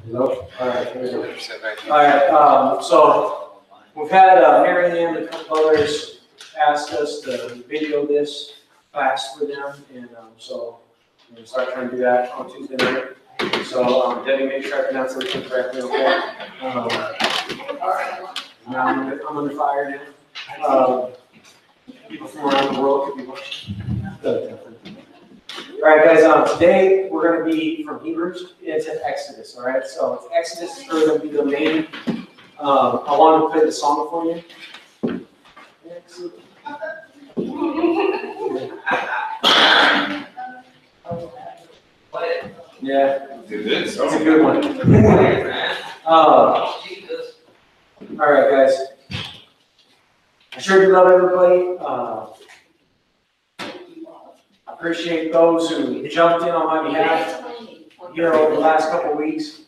Hello? All right, here we go. All right, so we've had Mary Ann and a couple others ask us to video this class for them, and so we're gonna start trying to do that on Tuesday night. So Debbie, make sure I pronounce everything correctly, okay? Now I'm under fire now. People from around the world could be watching. All right, guys, today we're going to be from Hebrews into Exodus, all right? So it's Exodus is going to be the main. I wanted to play the song for you. Yeah, it's a good one. All right, guys. I sure do love everybody. I appreciate those who jumped in on my behalf here over the last couple of weeks.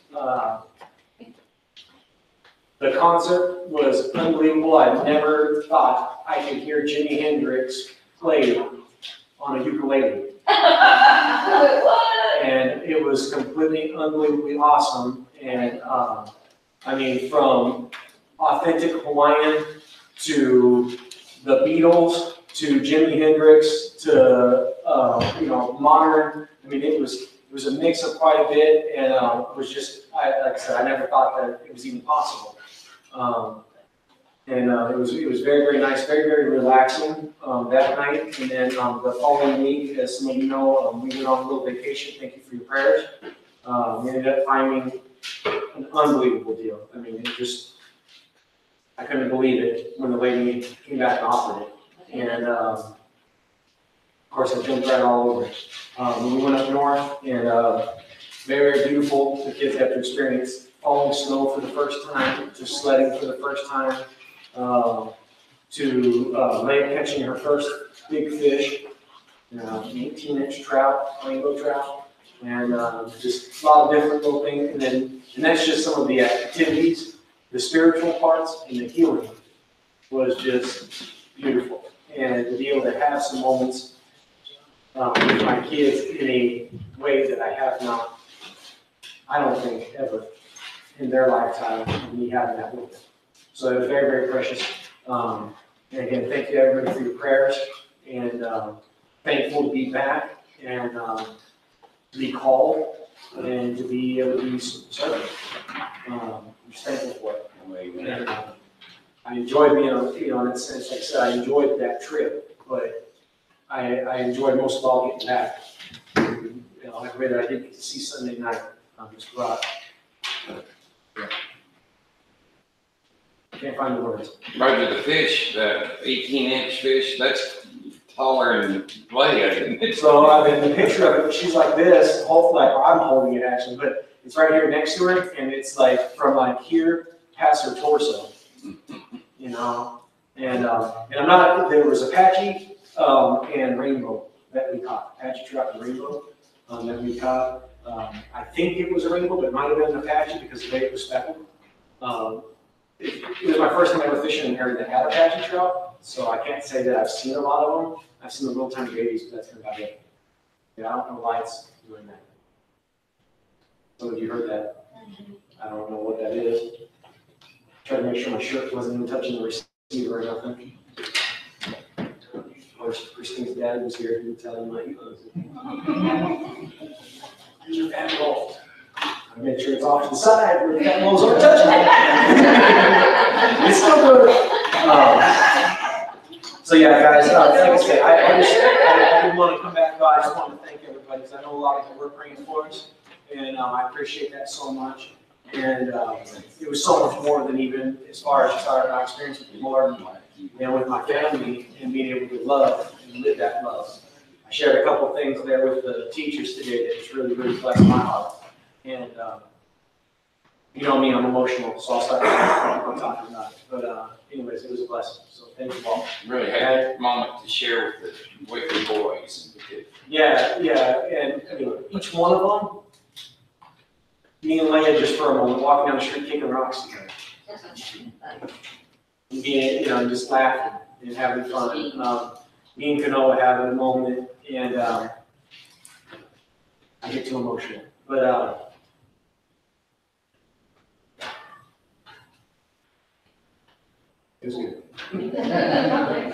The concert was unbelievable. I never thought I could hear Jimi Hendrix play on a ukulele. And it was completely, unbelievably awesome. And I mean, from authentic Hawaiian to the Beatles to Jimi Hendrix to modern. I mean, it was a mix of quite a bit, and it was just like I said, I never thought that it was even possible. It was very, very nice, very, very relaxing that night. And then the following week, as some of you know, we went on a little vacation. Thank you for your prayers. We ended up finding an unbelievable deal. I mean, I couldn't believe it when the lady came back and offered it. And of course, I jumped right all over it. We went up north, and very, very beautiful. The kids got to experience falling snow for the first time, to sledding for the first time, to Leia catching her first big fish, an 18-inch trout, rainbow trout, and just a lot of different little things. And that's just some of the activities. The spiritual parts and the healing was just beautiful. And to be able to have some moments with my kids in a way that I have not, I don't think, ever in their lifetime, me having that with them. So it was very, very precious. And again, thank you everybody for your prayers, and thankful to be back and to be called and to be able to be served. I'm just thankful for it. And, I enjoyed being on, in a sense, like I said, I enjoyed that trip, but I enjoyed most of all getting back. Everybody that I didn't get to see Sunday night, just brought. Can't find the words. Roger, the fish, the 18-inch fish, that's taller than Leia, isn't it? So I mean, the picture of it, she's like this, I'm holding it actually, but it's right here next to her, and it's like from like here past her torso, and I'm not. There was Apache and rainbow that we caught, Apache trout and rainbow that we caught. I think it was a rainbow, but it might have been an Apache because the bait was speckled. It was my first time ever fishing in an area that had Apache trout, so I can't say that I've seen a lot of them. I've seen the little tiny babies, but that's about it. Yeah, I don't know why it's doing that. Some of you heard that. I don't know what that is. Tried to make sure my shirt wasn't even touching the receiver or nothing. Of course, Christine's dad was here. He would tell him like, here's your fat roll. I made sure it's off to the side where the fat rolls aren't touching it. It's still good. So yeah, guys, like I said, I didn't want to come back, but I just want to thank everybody because I know a lot of you were praying for us, and I appreciate that so much. And it was so much more than even as far as just our experience with the Lord and with my family and being able to love and live that love. I shared a couple things there with the teachers today that just really, really blessed my heart. And you know me, I'm emotional, so I'll start talking about it. But anyways, it was a blessing. So thank you all. Really had a moment to share with the boys. Yeah, and I mean, each one of them, me and Leia just for a moment, walking down the street kicking rocks together. And being, just laughing and having fun. Me and Kanoa having a moment, and I I get too emotional. But it was good.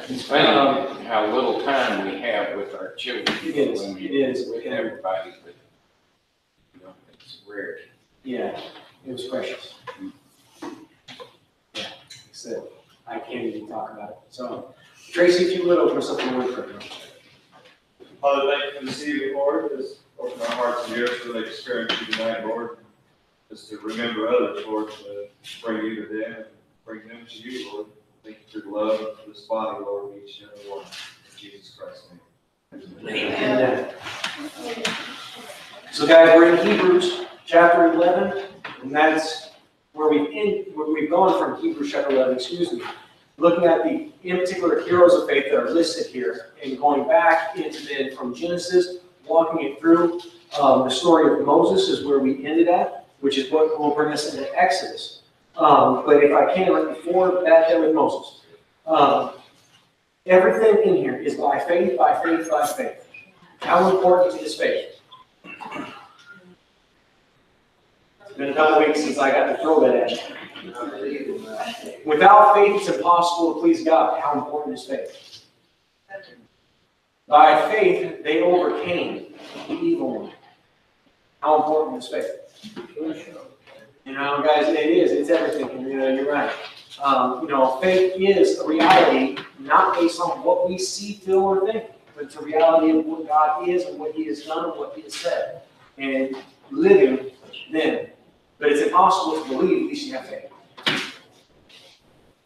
It's funny how little time we have with our children. It is, when we- it is. With everybody, but, you know, it's rare. Yeah, it was precious. Yeah, like I said, I can't even talk about it. So, Tracy, if you would open us up in word prayer. Father, thank you for this evening, Lord. Just open our hearts and ears so they experience you tonight, Lord. Just to remember others, Lord, to bring you to them and bring them to you, Lord. Thank you for the love of this body, Lord, each and every one. In Jesus Christ's name. Amen. So, guys, we're in Hebrews chapter 11, and that's where we've gone from Hebrews chapter 11, looking at the, in particular, heroes of faith that are listed here, and going back into then from Genesis, walking it through. The story of Moses is where we ended at, which is what will bring us into Exodus. But if I can, right before that, there with Moses. Everything in here is by faith, by faith, by faith. How important is faith? It's been a couple weeks since I got to throw that at you. Without faith, it's impossible to please God. How important is faith? By faith, they overcame the evil one. How important is faith? You know, guys, it is. It's everything. You know, you're right. Faith is a reality not based on what we see, feel, or think, but it's a reality of what God is and what He has done and what He has said. And living then. But it's impossible to believe unless you have faith.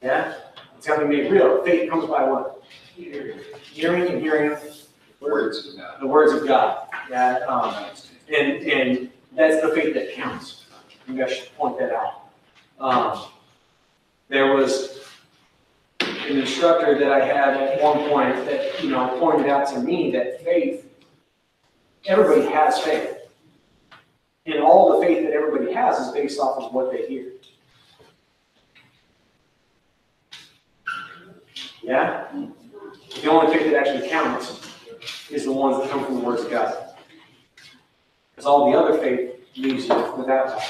Yeah? It's got to be made real. Faith comes by what? Hearing and hearing Words of God. the words of God. Yeah, and that's the faith that counts. Maybe I should point that out. There was an instructor that I had at one point that, pointed out to me that faith, everybody has faith. And all the faith that everybody has is based off of what they hear. Yeah? The only faith that actually counts is the ones that come from the words of God. Because all the other faith leaves you without God.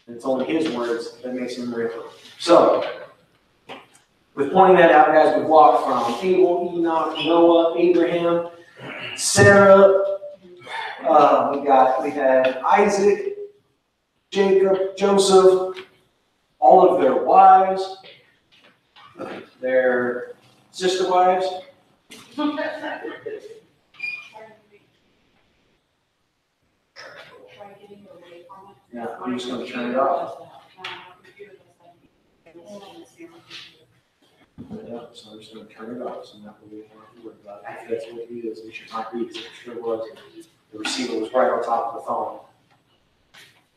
And it's only His words that makes Him real. So, with pointing that out, guys, we've walked from Abel, Enoch, Noah, Abraham, Sarah. We had Isaac, Jacob, Joseph, all of their wives, their sister wives. Yeah, I'm just going to turn it off. Yeah, so I'm just going to turn it off, so that way we don't have to worry about it. If that's what it is, it should not be, because it sure was. The receiver was right on top of the phone.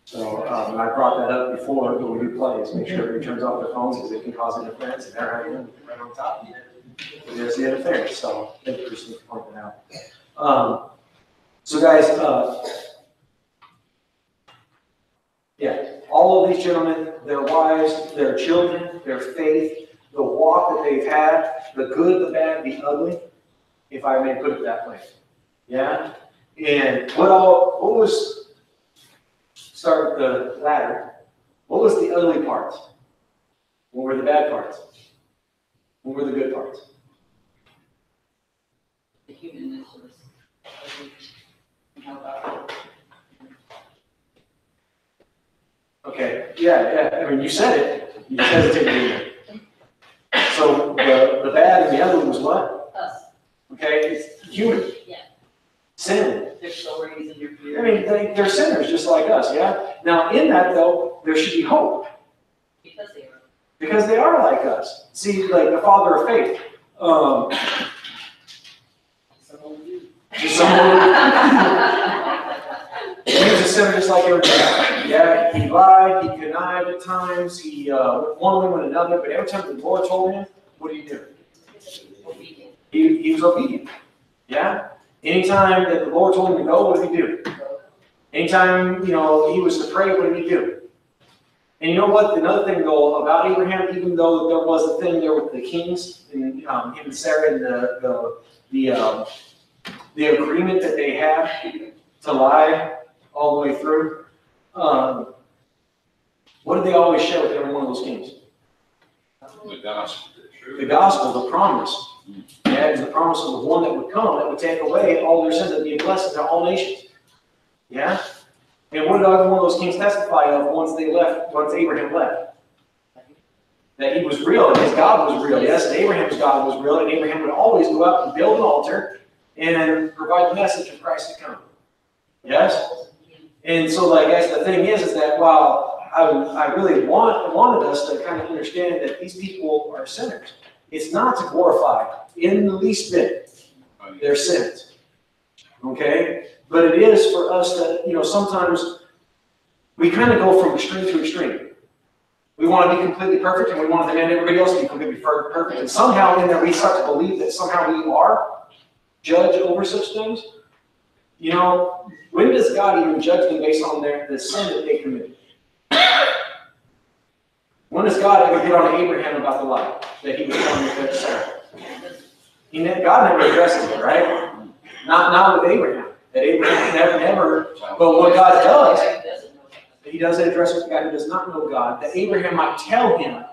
So, and I brought that up before when we do plays, make sure everybody turns off their phones, because it can cause interference, and there I am, right on top of it. And there's the interference, so thank you, Christine, for pointing that out. So guys, all of these gentlemen, their wives, their children, their faith, the walk that they've had, the good, the bad, the ugly, if I may put it that way. Yeah? And start with the latter. What was the ugly parts? What were the bad parts? What were the good parts? The humanness was how about Okay, yeah, I mean, you said it. You just hesitated. So the bad and the ugly was what? us? Okay, it's human. Yeah. Sin. Their stories and your fears. I mean, they're sinners just like us, yeah? Now, in that, though, there should be hope. Because they are. Because they are like us. See, like the father of faith. He was a sinner just like everybody else. Yeah, he lied, he connived at times, he went one way, went another, but every time the Lord told him, what did he do? Obedient. He was obedient. Yeah? Anytime that the Lord told him to go, what did he do? Anytime, he was to pray, what did he do? And you know what? Another thing, though, about Abraham, even though there was a thing there with the kings, and him and Sarah, and the agreement that they had to lie all the way through. What did they always share with every one of those kings? The gospel. The gospel, the promise. Yeah, it was the promise of the one that would come, that would take away all their sins, that would be a blessing to all nations. Yeah? And what did every one of those kings testify of once they left, once Abraham left? That he was real, and his God was real. Yes, and Abraham's God was real, and Abraham would always go out and build an altar and provide the message of Christ to come. Yes? And so, like, guys, the thing is that while I really wanted us to kind of understand that these people are sinners, it's not to glorify in the least bit their sins. Okay? But it is for us to, sometimes we kind of go from extreme to extreme. We want to be completely perfect, and we want to demand everybody else to be completely perfect. And somehow in there we start to believe that somehow we are judge over such things. When does God even judge them based on the sin that they committed? When does God ever get on to Abraham about the lie that he was telling to Sarah? God never addresses it, right? Not with Abraham. That Abraham never. But what God does, he does address with the guy who does not know God, that Abraham might tell him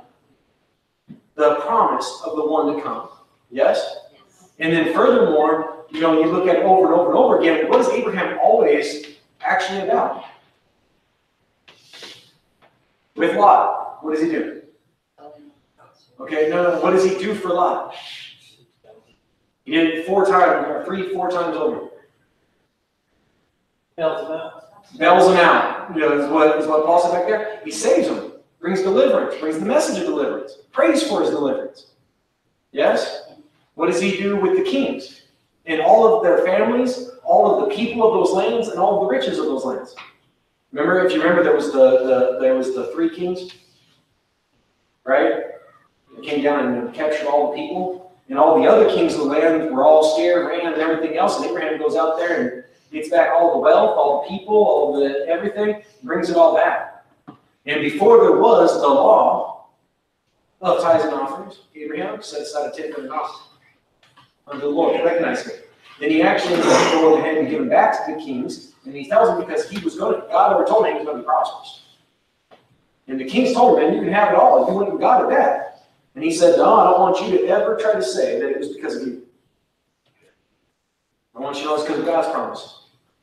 the promise of the one to come. Yes? And then furthermore, you look at it over and over and over again, what is Abraham always actually about? With Lot, what does he do? Okay, no, what does he do for Lot? He did it 4 times over. Bails him out. Is what Paul said back there. He saves him, brings deliverance, brings the message of deliverance, prays for his deliverance. Yes? What does he do with the kings? And all of their families, all of the people of those lands, and all of the riches of those lands. Remember, if you remember, there was the 3 kings, right? They came down and captured all the people, and all the other kings of the land were all scared, ran, and everything else. And Abraham goes out there and gets back all the wealth, all the people, all the everything, brings it all back. And before there was the law of tithes and offerings, Abraham set aside a 10th of an ox unto the Lord, recognizing it. Then he actually ends up going ahead and giving back to the kings, and he tells them because God never told him he was going to be prosperous. And the kings told him, man, you can have it all. You wouldn't have got it back. And he said, no, I don't want you to ever try to say that it was because of you. I want you to know it's because of God's promise.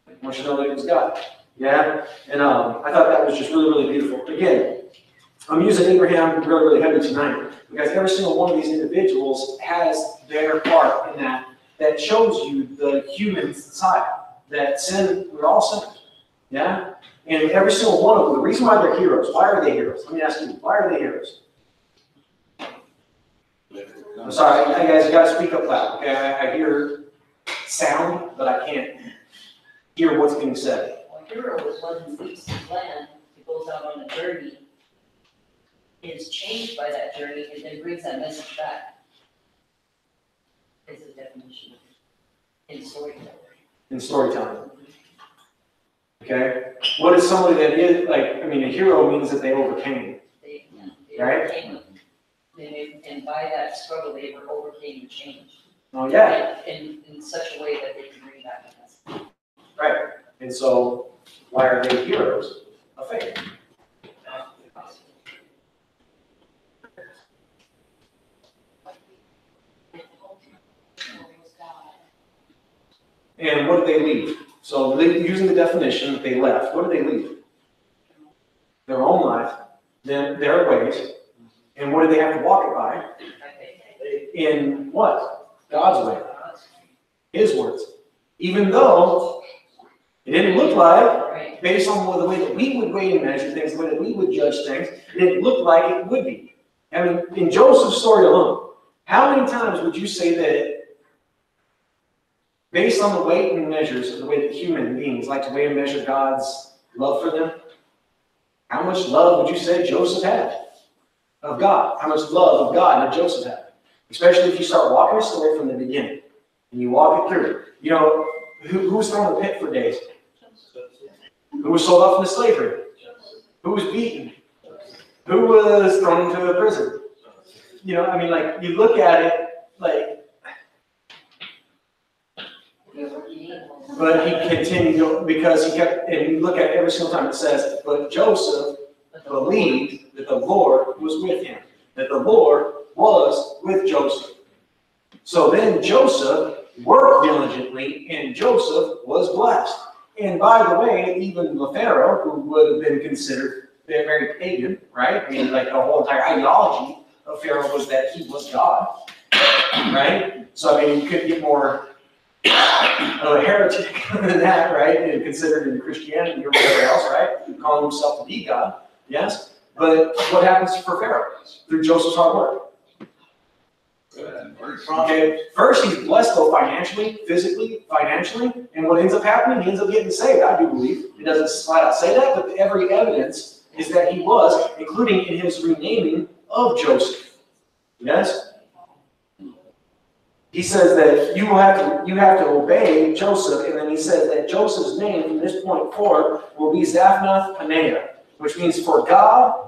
I want you to know that it was God. Yeah? And I thought that was just really, really beautiful. Again, I'm using Abraham really, really heavy tonight because every single one of these individuals has their part in that shows you the human side. That sin, we're all sinners. Yeah? And every single one of them, the reason why they're heroes, why are they heroes? Let me ask you, why are they heroes? I'm sorry, guys, you gotta speak up loud. Okay, I hear sound, but I can't hear what's being said. Well, a hero is one who leaves his land, who goes out on a journey, is changed by that journey, and then brings that message back. Is the definition in storytelling. In storytelling. Okay? What is somebody that is, a hero means that they overcame. They Right? overcame it. And by that struggle, they overcame the change. Oh, yeah. In such a way that they can bring back the message. Right. And so, why are they heroes of faith? And what did they leave? So, using the definition that they left, what did they leave? Their own life, their ways, and what did they have to walk it by? In what? God's way. His words. Even though it didn't look like, based on the way that we would weigh and measure things, the way that we would judge things, it didn't look like it would be. I mean, in Joseph's story alone, how many times would you say that, based on the weight and measures of the way that human beings like to weigh and measure God's love for them, how much love would you say Joseph had of God? How much love of God did Joseph have? Especially if you start walking a story from the beginning and you walk it through. You know, who was thrown in the pit for days? Who was sold off into slavery? Who was beaten? Who was thrown into a prison? You know, I mean, you look at it, He overcame But he continued, because he kept, and you look at it every single time it says, but Joseph believed that the Lord was with him, that the Lord was with Joseph. So then Joseph worked diligently, and Joseph was blessed. And by the way, even the Pharaoh, who would have been considered very pagan, right? I mean, like the whole entire ideology of Pharaoh was that he was God, right? So I mean, you couldn't get more of a heretic than that, right? And considered in Christianity or whatever else, right? Calling himself to be God, yes. But what happens for Pharaoh? Through Joseph's hard work. Okay, first he's blessed though financially, physically, financially, and what ends up happening, he ends up getting saved, I do believe. It doesn't flat out say that, but every evidence is that he was, including in his renaming of Joseph. Yes? He says that you have to obey Joseph, and then he says that Joseph's name from this point forward will be Zaphnath-Paneah, which means for God.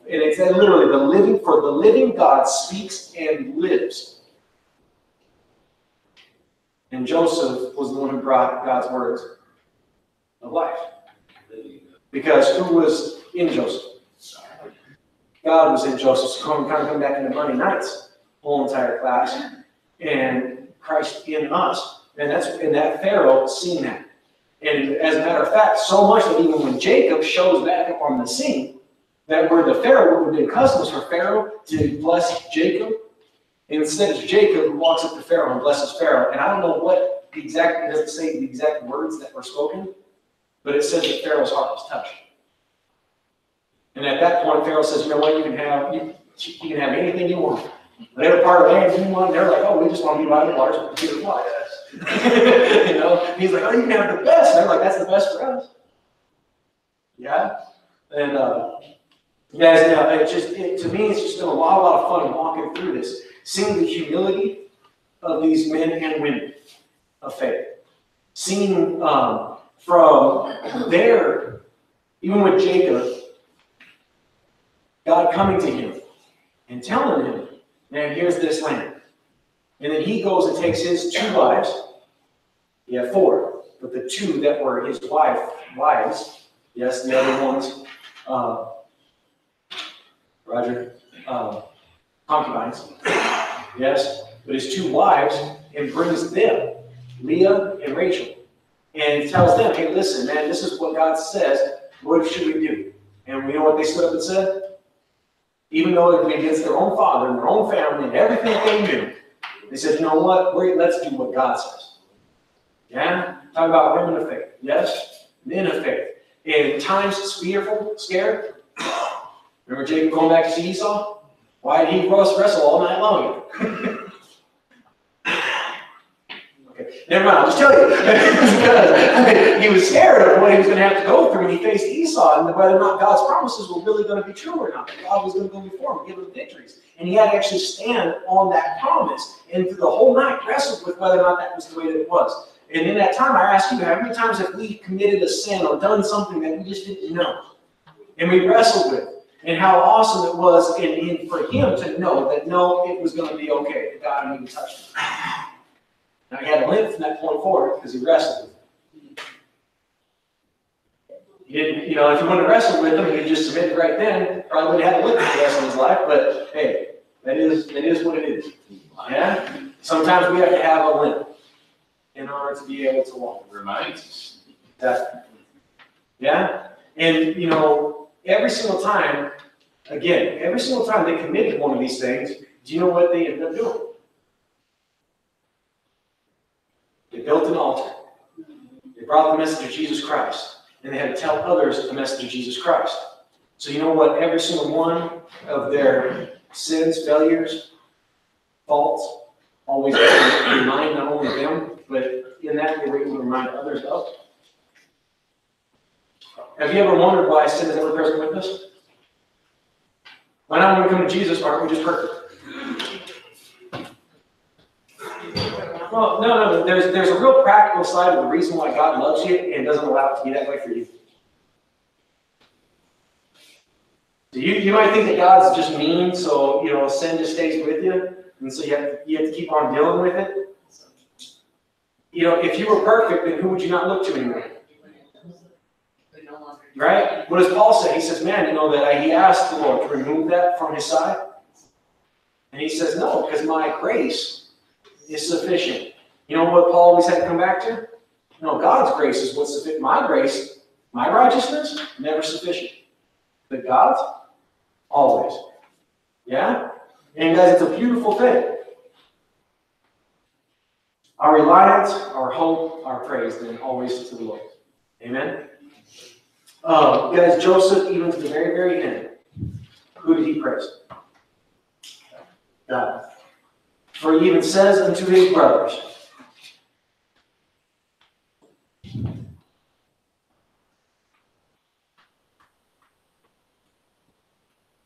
And it's literally the living God speaks and lives. And Joseph was the one who brought God's words of life. Because who was in Joseph? God was in Joseph. So kind of come back into Monday nights, whole entire class, and Christ in us. And that Pharaoh seen that. And as a matter of fact, so much that even when Jacob shows back up on the scene, that where the Pharaoh would have been customs for Pharaoh to bless Jacob, and instead it's Jacob who walks up to Pharaoh and blesses Pharaoh. And I don't know what the exact, it doesn't say the exact words that were spoken, but it says that Pharaoh's heart was touched. And at that point, Pharaoh says, you know what, you can have anything you want. Whatever part of land you want, and they're like, oh, we just want to be by the waters with the Peter fly. You know, and he's like, oh, you can have the best. And they're like, that's the best for us. Yeah? And, guys, now, to me, it's just been a lot of fun walking through this, seeing the humility of these men and women of faith, seeing from there, even with Jacob, God coming to him and telling him, man, here's this land. And then he goes and takes his 2 wives. He had 4, but the 2 that were his wives, yes, the other ones, concubines, yes, but his 2 wives, and brings them, Leah and Rachel, and tells them, hey, listen, man, this is what God says, what should we do? And we know what they stood up and said? Even though it would be against their own father and their own family and everything they knew, they said, you know what, let's do what God says. Yeah? Talk about women of faith, yes? Men of faith. In times fearful, scared, remember Jacob going back to see Esau? Why did he wrestle all night long? Okay, never mind, I'll just tell you. Because he was scared of what he was going to have to go through when he faced Esau and whether or not God's promises were really going to be true or not. God was going to go before him, give him victories. And he had to actually stand on that promise and through the whole night wrestled with whether or not that was the way that it was. And in that time, I asked you, how many times have we committed a sin or done something that we just didn't know? And we wrestled with it. And how awesome it was for him to know that, no, it was going to be okay, that God hadn't even touched him. Now, he had to limp from that point forward because he wrestled with him. He didn't, if he wouldn't have wrestled with him, he just submitted right then, probably would have had a limp for the rest of his life, but hey, that is what it is. Yeah? Sometimes we have to have a limp in order to be able to walk. Reminds us. Definitely. Yeah? And, every single time they committed one of these things, do you know what they ended up doing? They built an altar. They brought the message of Jesus Christ. And they had to tell others the message of Jesus Christ. So you know what? Every single one of their sins, failures, faults, always remind not only them, but in that they were able to remind others of. Have you ever wondered why sin is ever present with us? Why not when we come to Jesus, aren't we just perfect? Well, no. There's a real practical side of the reason why God loves you and doesn't allow it to be that way for you. So you might think that God's just mean, so sin just stays with you, and so you have to keep on dealing with it. You know, if you were perfect, then who would you not look to anymore? We no longer. Right? What does Paul say? He says, man, you know that he asked the Lord to remove that from his side. And he says, no, because my grace is sufficient. You know what Paul always had to come back to? No, God's grace is what's sufficient. My grace, my righteousness, never sufficient. But God's, always. Yeah? And guys, it's a beautiful thing. Our reliance, our hope, our praise, then always to the Lord. Amen? Guys, Joseph, even to the very, very end, who did he praise? God. For he even says unto his brothers,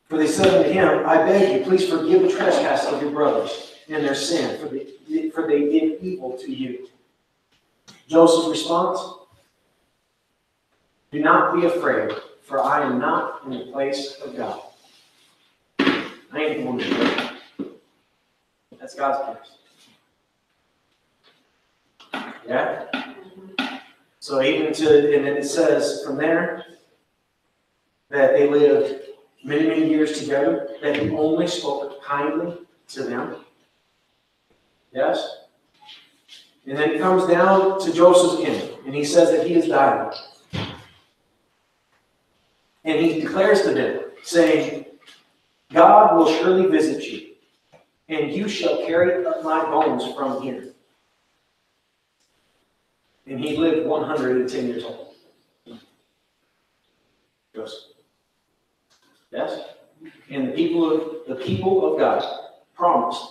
for they said unto him, I beg you, please forgive the trespass of your brothers and their sin, for they did evil to you. Joseph's response, do not be afraid, for I am not in the place of God. I ain't the one to do it. That's God's place. Yeah? So even and then it says from there that they lived many, many years together, that he only spoke kindly to them. Yes? And then it comes down to Joseph's end, and he says that he is dying. And he declares to them, saying, God will surely visit you, and you shall carry up my bones from here. And he lived 110 years old. Joseph. Yes? And the people of God promised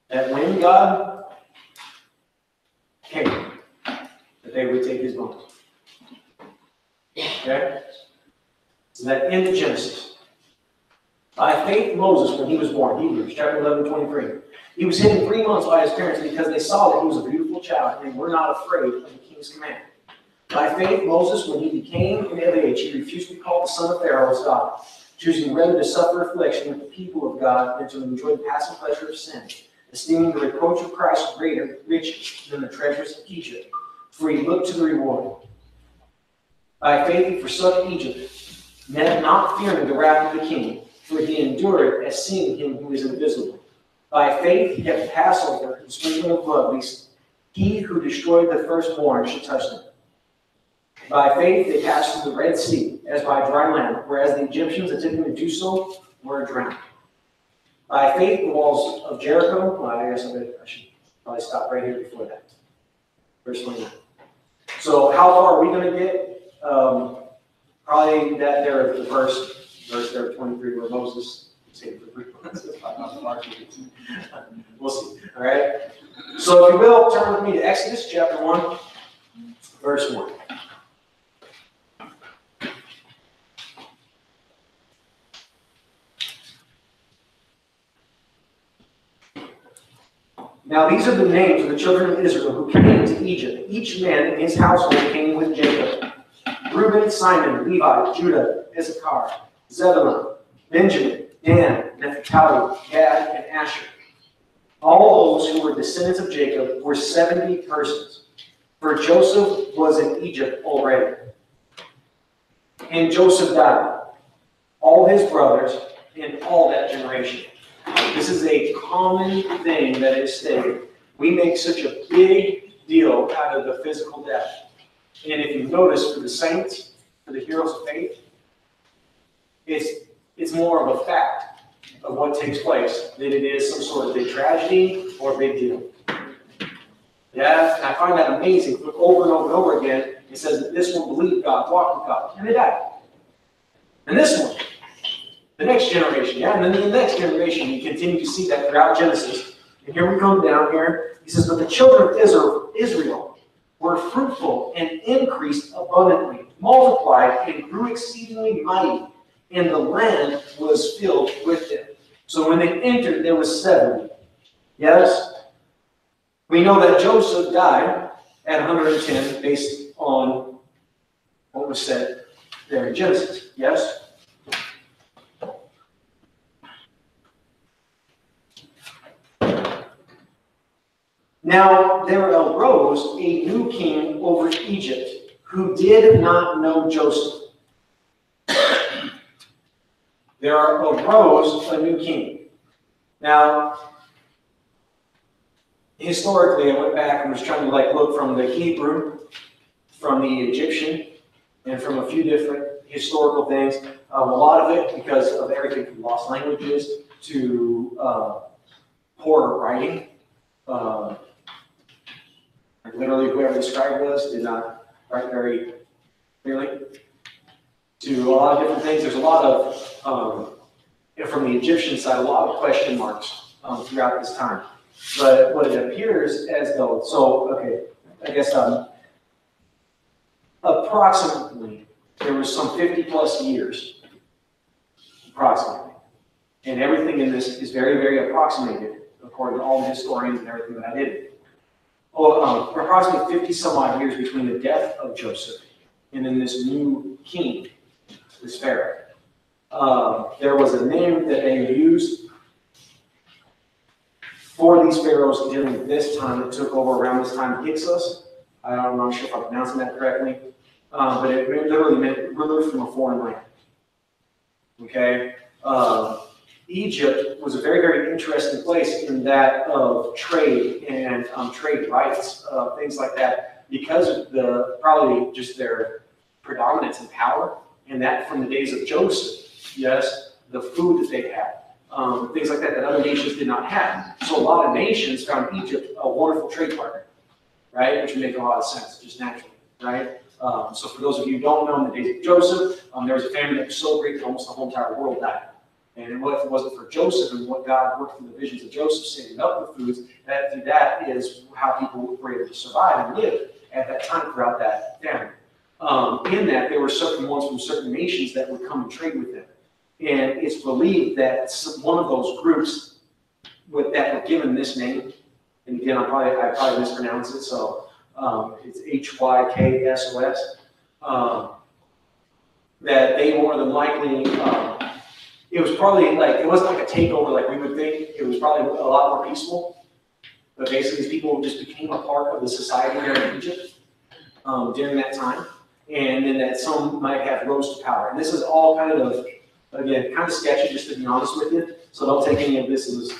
that when God came, that they would take his bones. Okay? So that ends Genesis. By faith, Moses, when he was born, Hebrews chapter 11:23, he was hidden 3 months by his parents because they saw that he was a beautiful child and were not afraid of the king's command. By faith, Moses, when he became an age, he refused to be called the son of Pharaoh's daughter, choosing rather to suffer affliction with the people of God than to enjoy the passing pleasure of sin, esteeming the reproach of Christ greater riches than the treasures of Egypt, for he looked to the reward. By faith, he forsook Egypt, not fearing the wrath of the king, for he endured as seeing him who is invisible. By faith, he kept the Passover and sprinkling of blood, lest he who destroyed the firstborn should touch them. By faith, they passed through the Red Sea as by dry land, whereas the Egyptians attempting to do so were drowned. By faith, the walls of Jericho, well, I guess I should probably stop right here before that. Verse 29. So how far are we going to get? Probably that there at the verse there 23 where Moses stayed for 3 months. We'll see. All right. So if you will, turn with me to Exodus chapter 1, verse 1. Now these are the names of the children of Israel who came to Egypt. Each man in his household came with Jacob. Reuben, Simon, Levi, Judah, Issachar, Zebulun, Benjamin, Dan, Naphtali, Gad, and Asher. All those who were descendants of Jacob were 70 persons, for Joseph was in Egypt already. And Joseph died, all his brothers, and all that generation. This is a common thing that is stated. We make such a big deal out of the physical death. And if you notice, for the saints, for the heroes of faith, it's more of a fact of what takes place than it is some sort of big tragedy or big deal. Yeah, and I find that amazing. Look over and over and over again. It says that this one believed God, walked with God, and they died. And this one, the next generation, yeah, and then the next generation, you continue to see that throughout Genesis. And here we come down here. He says, but the children of Israel were fruitful and increased abundantly, multiplied and grew exceedingly mighty, and the land was filled with them. So when they entered, there was 70. Yes? We know that Joseph died at 110 based on what was said there in Genesis. Yes? Now there arose a new king over Egypt who did not know Joseph. There arose a new king. Now, historically, I went back and was trying to look from the Hebrew, from the Egyptian, and from a few different historical things. A lot of it because of everything from lost languages to poor writing. Literally, whoever the scribe was did not write very clearly. To a lot of different things. There's a lot of, from the Egyptian side, a lot of question marks throughout this time. But what it appears as though, I guess approximately, there was some 50 plus years, approximately. And everything in this is very, very approximated, according to all the historians and everything that I did. Approximately 50 some odd years between the death of Joseph and then this new king, this Pharaoh. There was a name that they used for these pharaohs during this time that took over around this time, Hyksos. I'm not sure if I'm pronouncing that correctly, but it literally meant ruler from a foreign land. Okay? Egypt was a very, very interesting place in that of trade and trade rights, things like that, because of probably just their predominance and power, and that from the days of Joseph, yes, the food that they had, things like that other nations did not have. So a lot of nations found Egypt a wonderful trade partner, right? Which would make a lot of sense, just naturally, right? So for those of you who don't know, in the days of Joseph, there was a famine that was so great that almost the whole entire world died. And if it wasn't for Joseph and what God worked through the visions of Joseph, saving up the foods, that is how people were able to survive and live at that time throughout that famine. In that, there were certain ones from certain nations that would come and trade with them. And it's believed that one of those groups that were given this name, and again, I probably mispronounce it, so it's Hyksos, that they more than likely, it was probably it wasn't like a takeover like we would think. It was probably a lot more peaceful. But basically, these people just became a part of the society there in Egypt during that time. And then that some might have rose to power. And this is all kind of, again, kind of sketchy, just to be honest with you. So don't take any of this as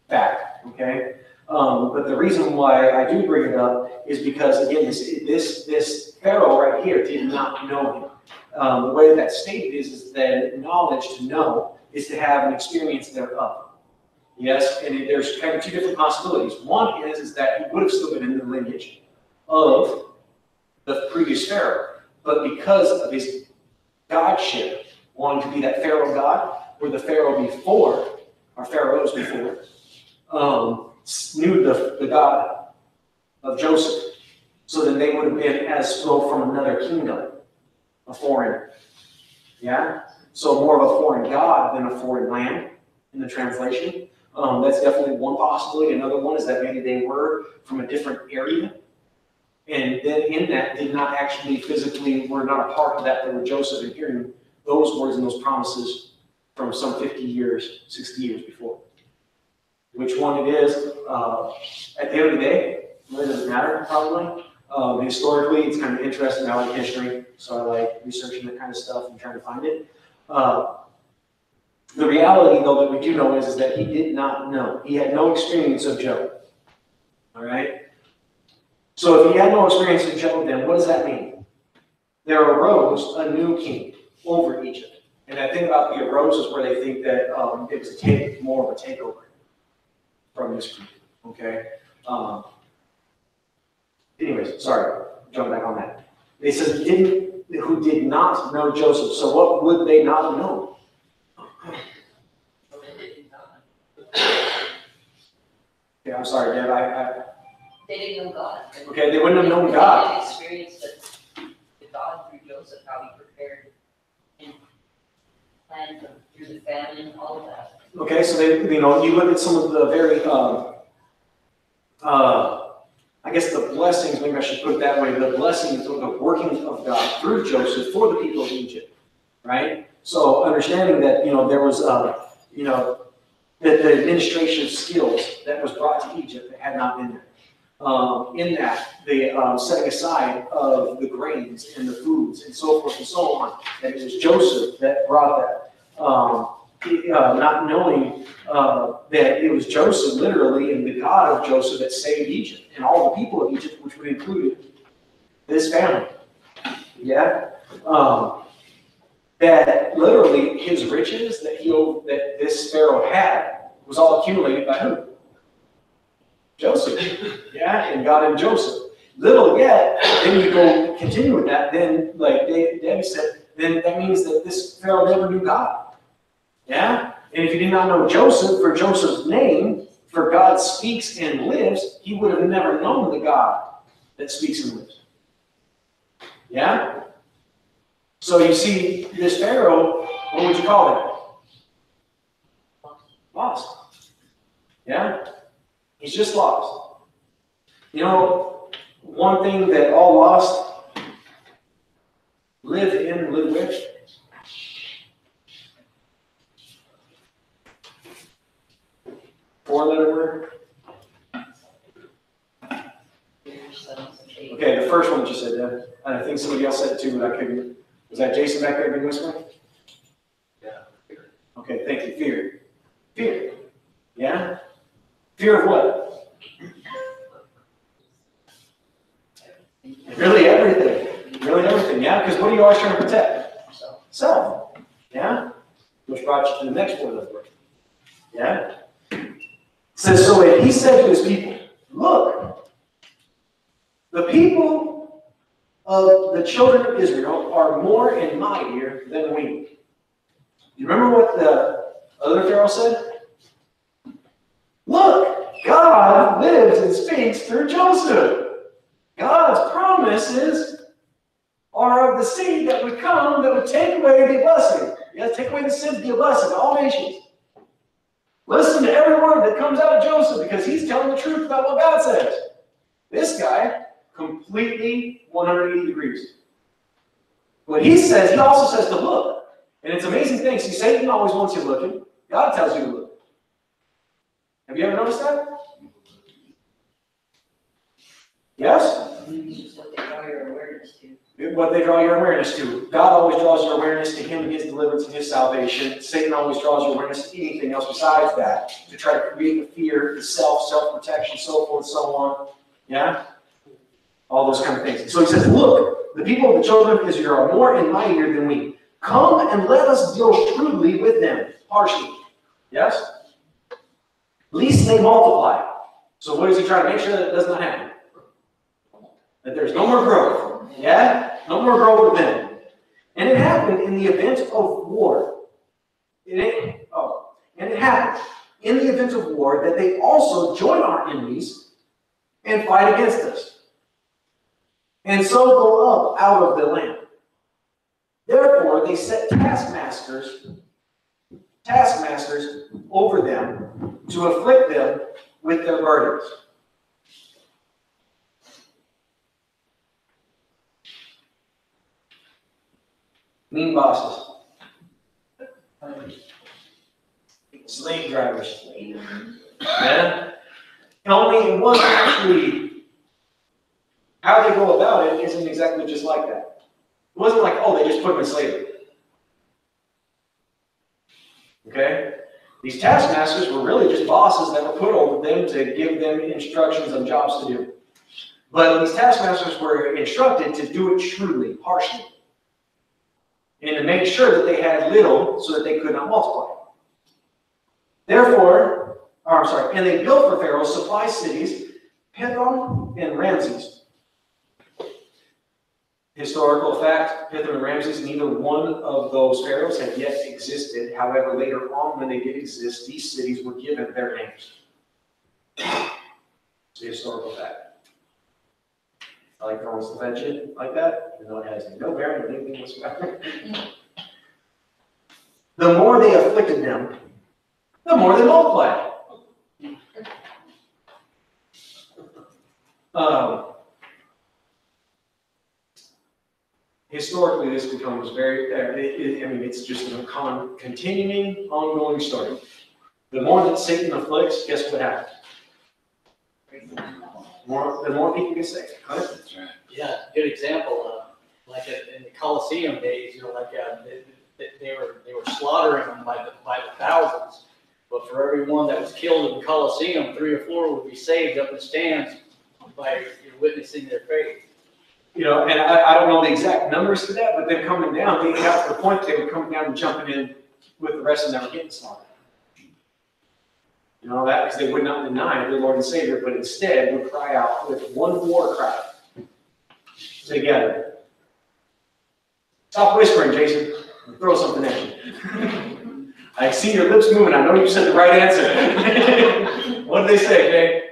fact, okay? But the reason why I do bring it up is because, again, this Pharaoh right here did not know him. The way that stated is that knowledge, to know, is to have an experience thereof. Yes, and there's kind of two different possibilities. One is that he would have still been in the lineage of the previous Pharaoh, but because of his godship, wanting to be that Pharaoh god, where the Pharaoh before, or pharaohs before, knew the God of Joseph. So then they would have been as though from another kingdom, a foreign, yeah? So more of a foreign god than a foreign land in the translation. That's definitely one possibility. Another one is that maybe they were from a different area, and then in that did not actually physically, were not a part of that. They were Joseph and hearing those words and those promises from some 50 years, 60 years before. Which one it is, at the end of the day, it doesn't matter probably. Historically, it's kind of interesting. I like history, so I like researching that kind of stuff and trying to find it. The reality, though, that we do know is that he did not know. He had no experience of Job. All right? So if he had no experience of Job, then what does that mean? There arose a new king over Egypt. And that thing about the arose is where they think that it was more of a takeover from this group. Okay? Anyways, sorry, jump back on that. They said who did not know Joseph. So what would they not have known? Okay, I'm sorry, Deb. They didn't know God. Okay, they wouldn't have known God. They didn't experience the God through Joseph, how he prepared and planned through the famine and all of that. Okay, so they, you look at some of the very, I guess the blessings, maybe I should put it that way, the blessings of the working of God through Joseph for the people of Egypt, right? So understanding that, there was, that the administrative skills that was brought to Egypt that had not been there. In that, the setting aside of the grains and the foods and so forth and so on, that it was Joseph that brought that. Not knowing that it was Joseph, literally, and the God of Joseph that saved Egypt and all the people of Egypt, which would include this family. Yeah? That literally his riches that this Pharaoh had was all accumulated by who? Joseph. Yeah, and God and Joseph. Little yet, then you go continue with that, then like Debbie said, then that means that this Pharaoh never knew God. Yeah? And if he did not know Joseph, for Joseph's name, for God speaks and lives, he would have never known the God that speaks and lives. Yeah? So you see, this Pharaoh, what would you call him? Lost. Yeah? He's just lost. You know, one thing that all lost live with. Four-letter word. Okay, the first one just said that. And I think somebody else said it too, but I couldn't. Was that Jason back there been whispering? Yeah. Okay, thank you. Fear. Fear. Yeah? Fear of what? Really everything. Really everything, yeah? Because what are you always trying to protect? Self. Yeah? Which brought you to the next one of the word. Yeah? It says, so if he said to his people, look, the people of the children of Israel are more and mightier than we. You remember what the other Pharaoh said? Look, God lives and speaks through Joseph. God's promises are of the seed that would come that would take away the blessing. Yeah, take away the sins, be a blessing to all nations. Listen to every word that comes out of Joseph because he's telling the truth about what God says. This guy, completely 180 degrees. What he says, he also says to look. And it's amazing thing. See, Satan always wants you looking. God tells you to look. Have you ever noticed that? Yes? It's what they draw your awareness to. What they draw your awareness to. God always draws your awareness to him and his deliverance and his salvation. Satan always draws your awareness to anything else besides that. To try to create the fear, the self-protection, so forth, so on. Yeah? All those kind of things. So he says, look, the people of the children of Israel are more and mightier than we. Come and let us deal shrewdly with them, harshly. Yes? Least they multiply. So what is he trying to make sure that it does not happen? That there's no more growth. Yeah? No more growth with them. And it happened in the event of war. And it happened in the event of war that they also join our enemies and fight against us. And so go up out of the land. Therefore, they set taskmasters over them to afflict them with their burdens. Mean bosses. Slave drivers. Yeah? And only one actually, how they go about it isn't exactly just like that. It wasn't like, oh, they just put them in slavery. Okay? These taskmasters were really just bosses that were put over them to give them instructions on jobs to do. But these taskmasters were instructed to do it shrewdly, harshly, and to make sure that they had little so that they could not multiply. And they built for Pharaoh supply cities, Pithom and Ramses. Historical fact, Pithom and Ramses, neither one of those pharaohs had yet existed. However, later on when they did exist, these cities were given their names. It's a historical fact. I like throwing stuff at you like that, even though it has no bearing on anything whatsoever. The more they afflicted them, the more they multiplied. Historically, this becomes very, it's just a continuing, ongoing story. The more that Satan afflicts, guess what happens? The more people get saved. Right? That's right. Yeah, good example. Like in the Colosseum days, they were slaughtering them by the thousands. But for everyone that was killed in the Colosseum, 3 or 4 would be saved up in the stands by witnessing their faith. And I don't know the exact numbers to that, but they're coming down. They got to the point they were coming down and jumping in with the rest of them that were getting slaughtered. That because they would not deny their Lord and Savior, but instead would cry out with one war cry together. Stop whispering, Jason. I'll throw something at you. I see your lips moving. I know you said the right answer. What did they say, Jay?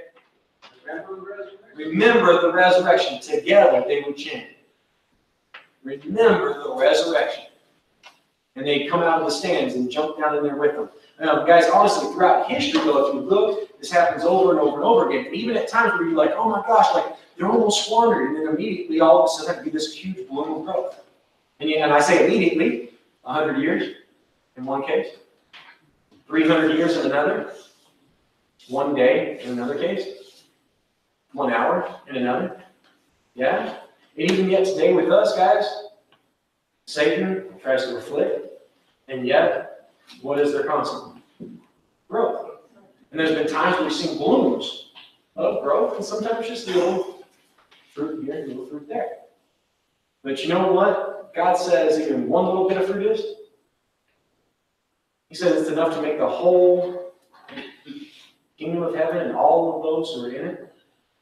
Remember the resurrection. Together they would chant. Remember the resurrection. And they'd come out of the stands and jump down in there with them. Guys, honestly, throughout history, though, if you look, this happens over and over and over again. And even at times where you're like, oh my gosh, like they're almost squandered, and then immediately all of a sudden there could be this huge bloom of growth. And I say immediately, 100 years in one case, 300 years in another, 1 day in another case, 1 hour in another. Yeah? And even yet today with us, guys, Satan tries to afflict, and yet, what is their constant? Growth. And there's been times where we've seen blooms of growth, and sometimes just a little fruit here and a little fruit there. But you know what God says even one little bit of fruit is? He says it's enough to make the whole kingdom of heaven and all of those who are in it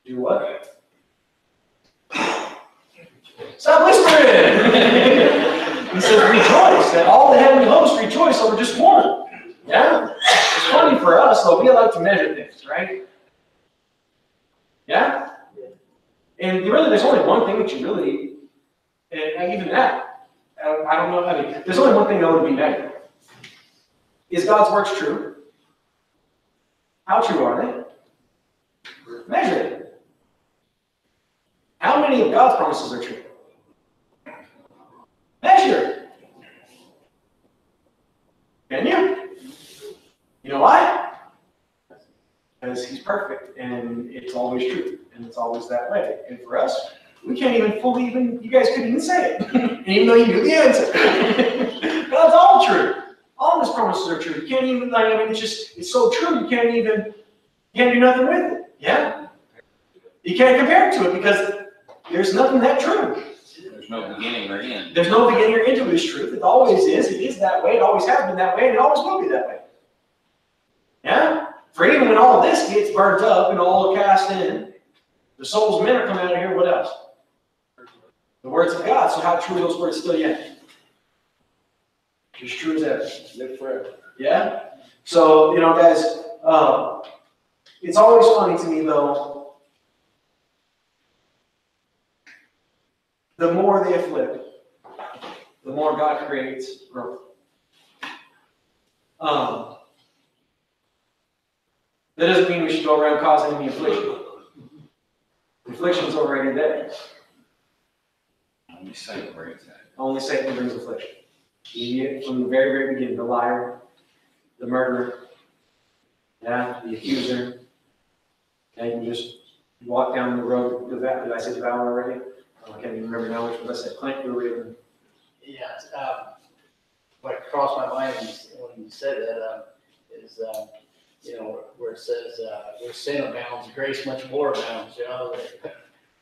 do what? Stop whispering! He says, rejoice, that all the heavenly hosts rejoice over just one. Yeah? It's funny for us, though. We like to measure things, right? Yeah? And really, there's only one thing that you really, and even that, I don't know, there's only one thing that would be measured. Is God's works true? How true are they? Measure it. How many of God's promises are true? Measure. Can you? You know why? Because he's perfect and it's always true and it's always that way. And for us, we can't even fully you guys couldn't even say it. Even though you knew the answer. God's all true. All of his promises are true. You can't even, it's so true you can't do nothing with it. Yeah? You can't compare it to it because there's nothing that true. There's no beginning or end. There's no beginning or end to his truth. It always is. It is that way. It always has been that way. And it always will be that way. Yeah? For even when all this gets burnt up and all cast in, the souls of men are coming out of here. What else? The words of God. So how true are those words still yet? As true as ever. Live forever. Yeah? So, guys, it's always funny to me, though, the more they afflict, the more God creates growth. That doesn't mean we should go around causing any affliction. Affliction's already there. Only Satan brings that. Only Satan brings affliction. From the very, very beginning, the liar, the murderer, the accuser. You can just walk down the road. Did I say devour already? I can't even remember now which one I said. Clint, you were reading. Yeah, what crossed my mind when you said that is, where it says, where sin abounds, grace much more abounds.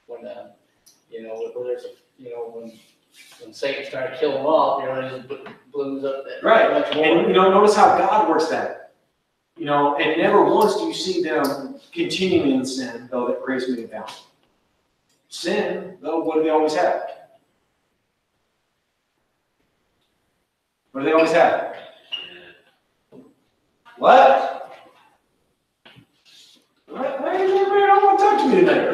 When where there's when Satan's trying to kill them off, it just blooms up that Right. much more. And notice how God works that. And never once do you see them continuing in sin, though that grace may abound. Sin, though, what do they always have? What do they always have? What? Why is everybody don't want to talk to me tonight?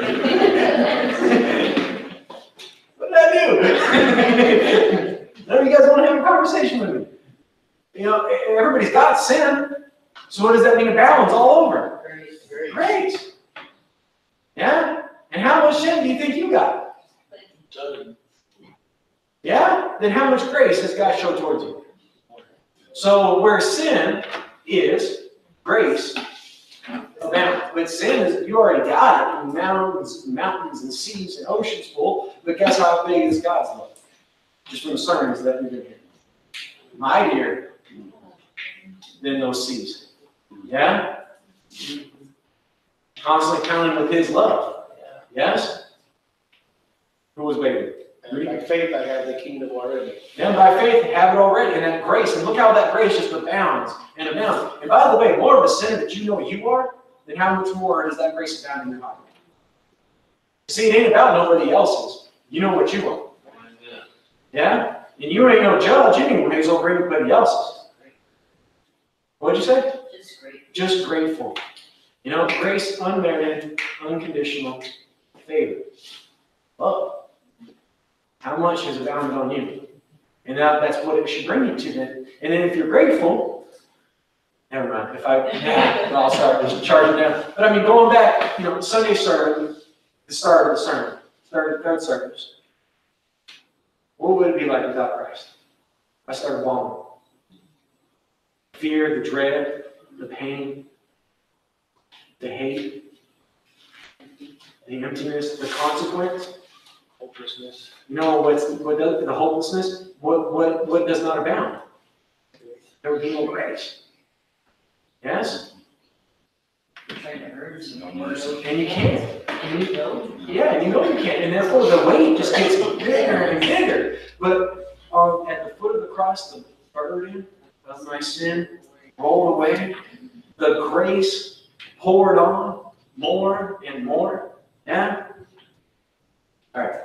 What did I do? None of you guys want to have a conversation with me. Everybody's got sin. So what does that mean? It abounds all over. Grace. Yeah? And how much sin do you think you got? Yeah? Then how much grace has God shown towards you? So where sin is, grace abounds. But sin is, you already got it, mountains and seas and oceans full, but guess how big is God's love? Just from the sermons that we've been hearing. Mightier than those seas. Yeah? Constantly counting with his love. Yes? Who was waiting? And by faith, I have the kingdom already. Yeah, by faith, you have it already, and that grace. And look how that grace just abounds and abounds. And by the way, more of a sinner that you know you are, then how much more does that grace abound in your heart? See, it ain't about nobody else's. You know what you are. Yeah? And you ain't no judge anyways over anybody else's. What'd you say? Just great. Just grateful. You know, grace, unmerited, unconditional favor. Love. How much has abounded on you? And that's what it should bring you to then. And then if you're grateful, never mind. I'll start just charging down. But I mean, going back, you know, Sunday sermon, the start of the sermon, third service. What would it be like without Christ? I started wallowing. Fear, the dread, the pain, the hate, the emptiness, the consequence. Hopelessness. You know what does the hopelessness? What does not abound? There would be no grace. Yes? You're trying to earn some. No mercy. And you can't. And you, No. yeah, and you know you can't. And therefore the weight just gets bigger and bigger. But at the foot of the cross, the burden of my sin rolled away. The grace poured on more and more. Yeah? All right.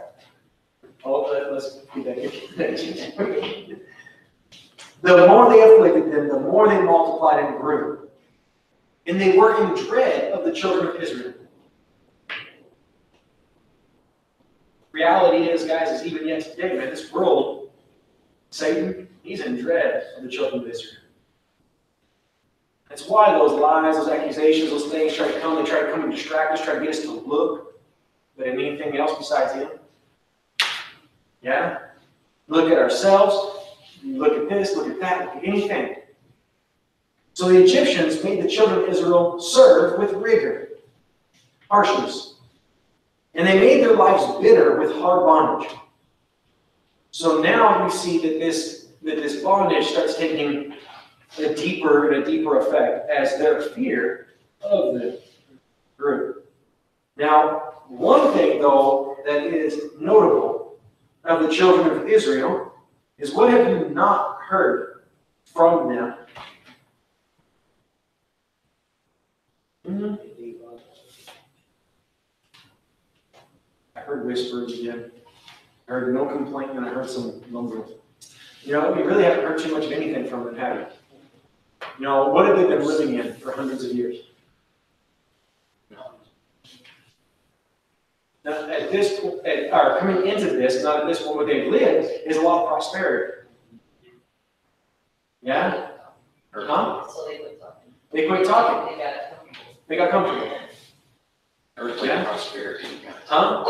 Oh, let's do that again. The more they afflicted them, the more they multiplied and grew. And they were in dread of the children of Israel. Reality is, guys, is even yet today, man, this world, Satan, he's in dread of the children of Israel. That's why those lies, those accusations, those things try to come. They try to come and distract us, try to get us to look at anything else besides him. Yeah? Look at ourselves, look at this, look at that, look at anything. So the Egyptians made the children of Israel serve with rigor, harshness. And they made their lives bitter with hard bondage. So now you see that this bondage starts taking a deeper and a deeper effect as their fear of them grew. Now, one thing, though, that is notable of the children of Israel is, what have you not heard from them? I heard whispers again. I heard no complaint, and I heard some mumbling. You know, we really haven't heard too much of anything from them, have we? You know, what have they been living in for hundreds of years? Now, at this point, or coming into this, not at this point where they've lived, is a lot of prosperity. Yeah? Huh? So they quit talking. They quit talking. They got it comfortable. They got comfortable. Earthly Yeah. prosperity. Huh?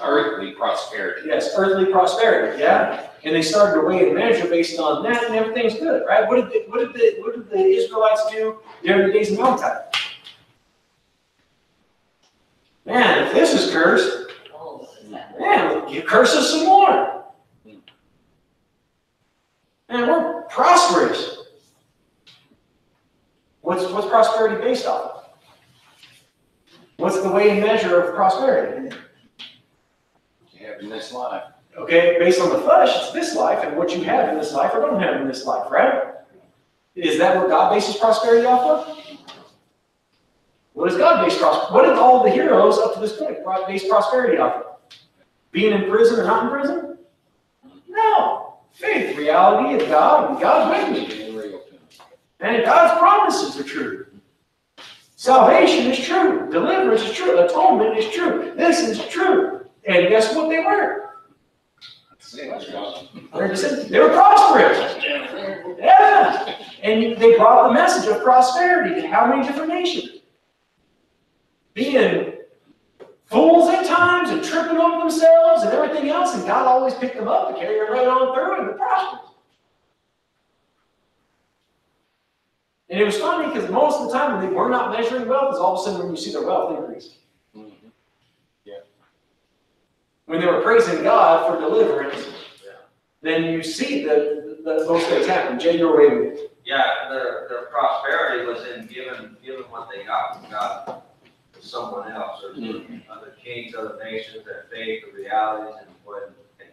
Earthly prosperity. Yes, earthly prosperity, yeah? And they started to weigh and measure based on that, and everything's good, right? What did the Israelites do during the days of Malachi? Man, if this is cursed, Oh, is that? man, you curse us some more. Man, we're prosperous. What's prosperity based on? What's the weight and measure of prosperity? You have in this life. Okay, based on the flesh, it's this life and what you have in this life or don't have in this life, right? Is that what God bases prosperity off of? What is God based prosperity? What did all the heroes up to this point base prosperity off of? Being in prison or not in prison? No. Faith, reality of God, and God's with me. Being real to them. And God's promises are true. Salvation is true. Deliverance is true. Atonement is true. This is true. And guess what they were? That's God. They were prosperous. Yeah. And they brought the message of prosperity to how many different nations? Being fools at times and tripping over themselves and everything else, and God always picked them up to carry them right on through and they're prosperous. And it was funny because most of the time when they were not measuring wealth is all of a sudden when you see their wealth increase. When they were praising God for deliverance, then you see those things happen. Jay, you're waving. Yeah, their prosperity was in giving what they got from God to someone else, or other kings, other nations, their faith, the realities, and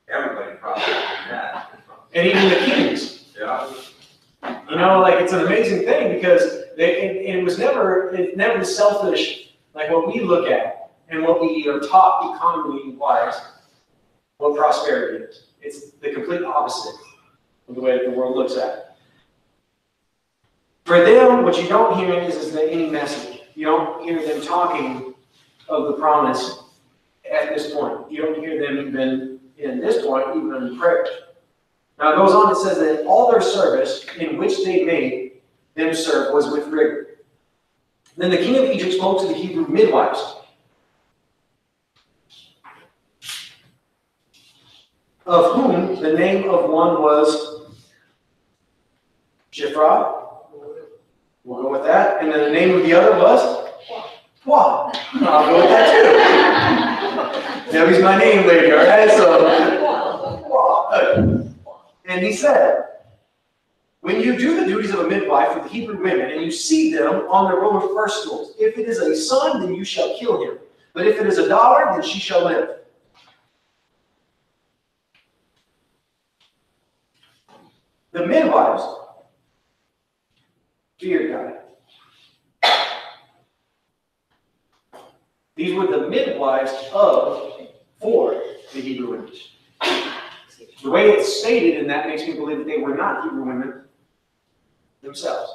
everybody prospered in that. And even the kings. Yeah. You know, like it's an amazing thing because it's never selfish like what we look at and what we are taught economy-wise, what prosperity is. It's the complete opposite of the way that the world looks at it. For them, what you don't hear is any message. You don't hear them talking of the promise at this point. You don't hear them even in this point, even in prayer. Now it goes on, it says that all their service in which they made them serve was with rigor. Then the king of Egypt spoke to the Hebrew midwives. Of whom the name of one was Shiphrah. We'll go with that. And then the name of the other was Pua. I'll go with that too. Debbie's my name lady, all right? So, Pua. And he said, when you do the duties of a midwife for the Hebrew women, and you see them on their row of birth stools, if it is a son, then you shall kill him. But if it is a daughter, then she shall live. The midwives feared God. These were the midwives for the Hebrew women. The way it's stated in that makes me believe that they were not Hebrew women themselves.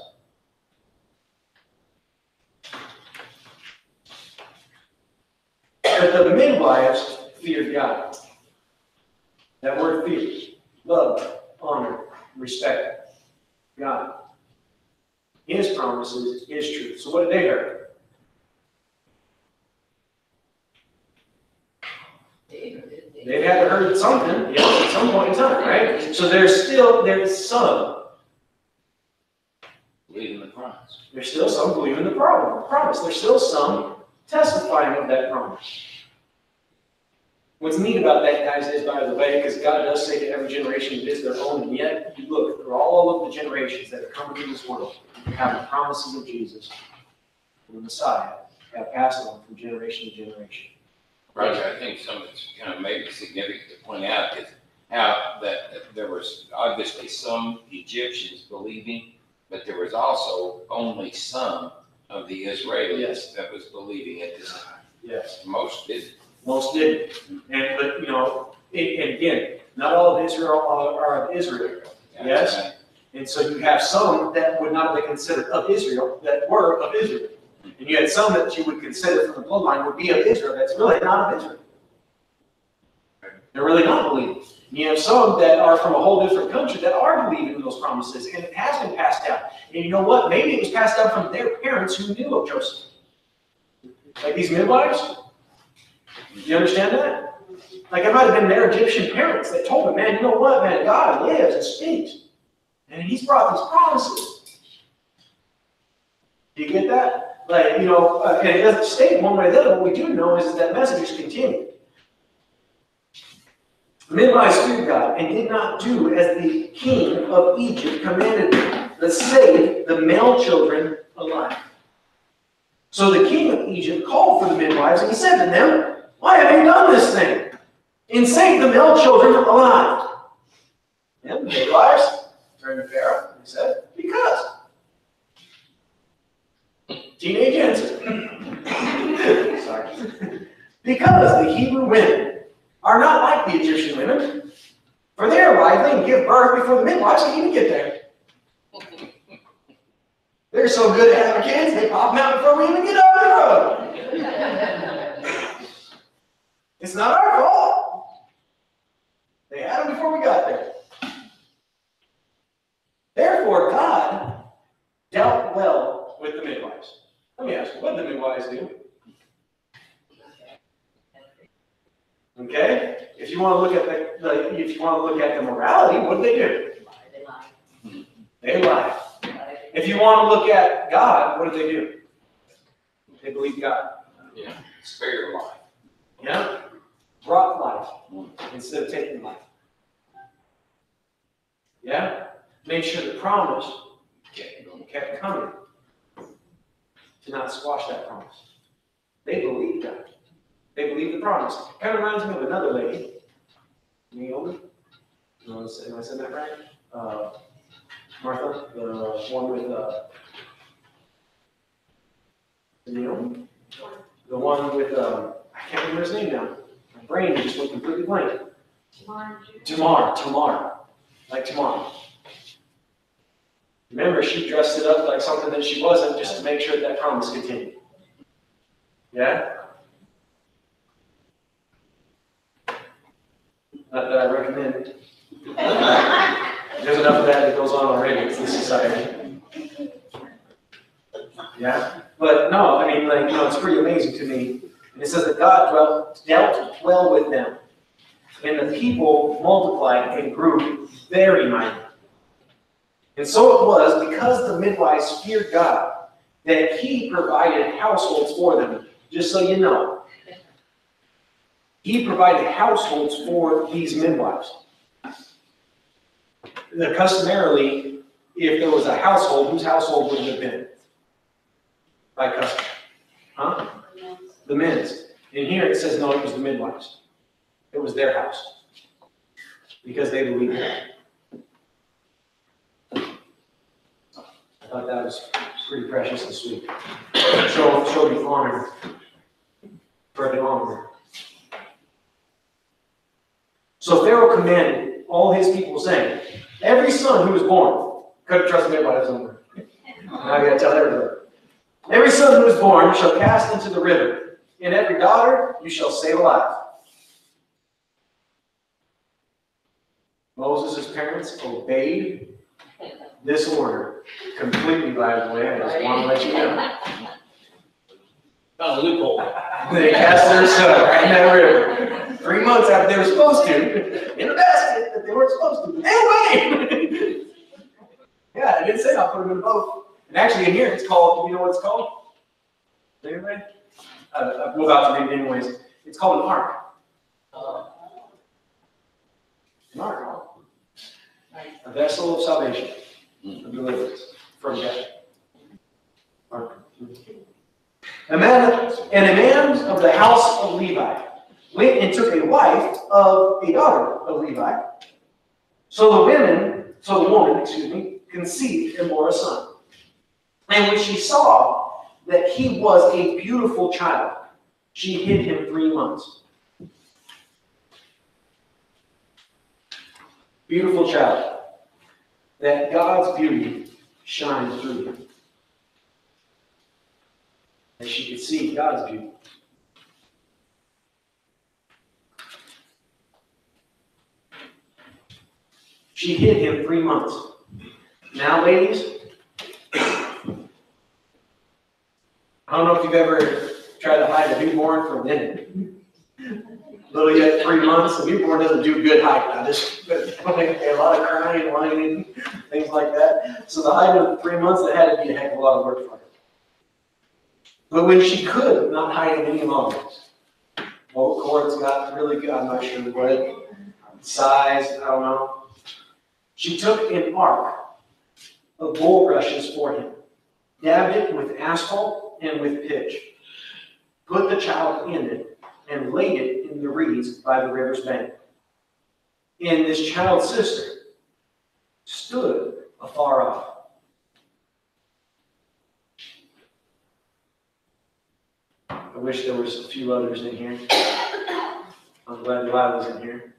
But the midwives feared God. That word fear, love, honor, respect God. His promises, His truth. So what did they hear? They had heard something, yes, at some point in time, right? So there's some. Believe in the promise. There's still some believe in the promise. There's still some testifying of that promise. What's neat about that, guys, is, by the way, because God does say to every generation it is their own, and yet you look through all of the generations that have come into this world have the promises of Jesus and the Messiah have passed on from generation to generation. Roger, I think something that's kind of maybe significant to point out is how that there was obviously some Egyptians believing, but there was also only some of the Israelis that was believing at this time. Yes. Most didn't. Most didn't. But, you know, and again, not all of Israel are of Israel. Yes? Right. And so you have some that would not be considered of Israel that were of Israel. And you had some that you would consider from the bloodline would be of Israel that's really not of Israel. They're really not believing. And you have some that are from a whole different country that are believing in those promises, and it has been passed down. And you know what? Maybe it was passed down from their parents who knew of Joseph. Like these midwives. Do you understand that? Like it might have been their Egyptian parents that told them, man, you know what, man, God lives and speaks. And He's brought these promises. Do you get that? Like, you know, and it doesn't state one way or the other. What we do know is that message is continued. The midwives feared God and did not do as the king of Egypt commanded them, but saved the male children alive. So the king of Egypt called for the midwives and he said to them, why have you done this thing? And saved the male children alive. And the midwives turned to Pharaoh and he said, because. Teenage answer. Sorry. Because the Hebrew women are not like the Egyptian women, for they are lively and give birth before the midwives can even get there. They're so good at having kids, they pop them out before we even get on the road. It's not our fault. They had them before we got there. Therefore, God dealt well with the midwives. Let me ask you, what did the midwives do? Okay? If you want to look at the morality, what did they do? They lie. They lied. If you want to look at God, what do? They believe God. Yeah, spare life. Yeah? Brought life instead of taking life. Yeah? Made sure the promise kept coming to not squash that promise. They believed God. They believed the promise. Kind of reminds me of another lady, Naomi. Am I saying that right? Martha, the one with Naomi? The one with, I can't remember his name now. My brain just went completely blank. Tamar. Like Tamar. Remember, she dressed it up like something that she wasn't just to make sure that promise continued. Yeah? Not that I recommend. There's enough of that goes on already in this society. Yeah? But no, I mean, like, it's pretty amazing to me. And it says that God dealt well with them. And the people multiplied and grew very mighty. And so it was, because the midwives feared God, that he provided households for them. Just so you know. He provided households for these midwives. Customarily, if there was a household, whose household would it have been? By custom. Huh? The men's. And here it says, no, it was the midwives. It was their house. Because they believed that. I thought that was pretty precious and sweet. Show the honor for the honor. So Pharaoh commanded all his people, saying, every son who was born, couldn't trust midwives anymore. Now I gotta tell everybody. Every son who is born shall cast into the river, and every daughter you shall save alive. Moses' parents obeyed this order completely, by the way. I just want to let you know. Found a loophole. They cast their son right in that river. 3 months after they were supposed to, in a basket that they weren't supposed to. Anyway! Yeah, I didn't say I'll put them in a boat. And actually in here it's called, you know what it's called? Anybody? We're about to read it anyways. It's called an ark. An ark. A vessel of salvation. Of deliverance from death. Ark. A man of the house of Levi went and took a wife of a daughter of Levi. So the woman, conceived and bore a son. And when she saw that he was a beautiful child, she hid him 3 months. Beautiful child. That God's beauty shined through him. And she could see God's beauty. She hid him 3 months. Now, ladies, I don't know if you've ever tried to hide a newborn from a minute. Little yet 3 months, the newborn doesn't do good hiding. A lot of crying, whining, things like that. So the hiding of 3 months, that had to be a heck of a lot of work for her. But when she could not hide it any longer, vocal cords got really good, I'm not sure what, size, I don't know. She took an ark of bulrushes for him, dabbed it with asphalt and with pitch, put the child in it, and laid it in the reeds by the river's bank. And this child's sister stood afar off. I wish there was a few others in here. I'm glad Delilah was in here.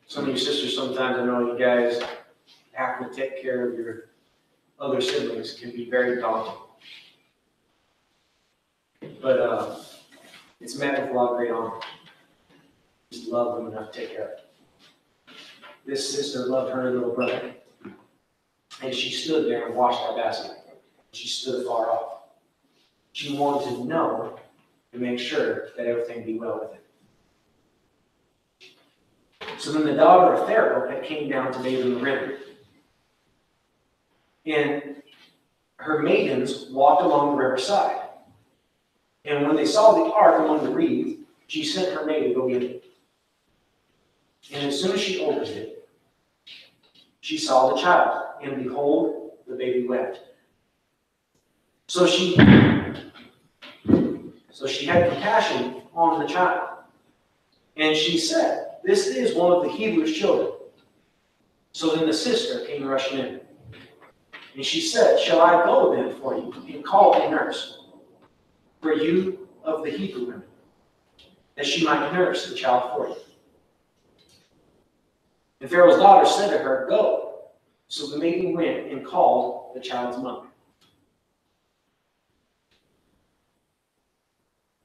Some of you sisters, sometimes I know you guys having to take care of your other siblings can be very daunting. But it's met with a lot of great honor. Just love them enough to take care of them. This sister loved her little brother. And she stood there and washed that basket. She stood far off. She wanted to know to make sure that everything be well with it. So then the daughter of Pharaoh that came down to bathe in the river. And her maidens walked along the riverside. And when they saw the ark among the reeds, she sent her maid to go get it. And as soon as she opened it, she saw the child, and behold, the baby wept. So she had compassion on the child. And she said, "This is one of the Hebrews' children." So then the sister came rushing in. And she said, "Shall I go then for you and call a nurse for you of the Hebrew women, that she might nurse the child for you?" And Pharaoh's daughter said to her, "Go." So the maiden went and called the child's mother.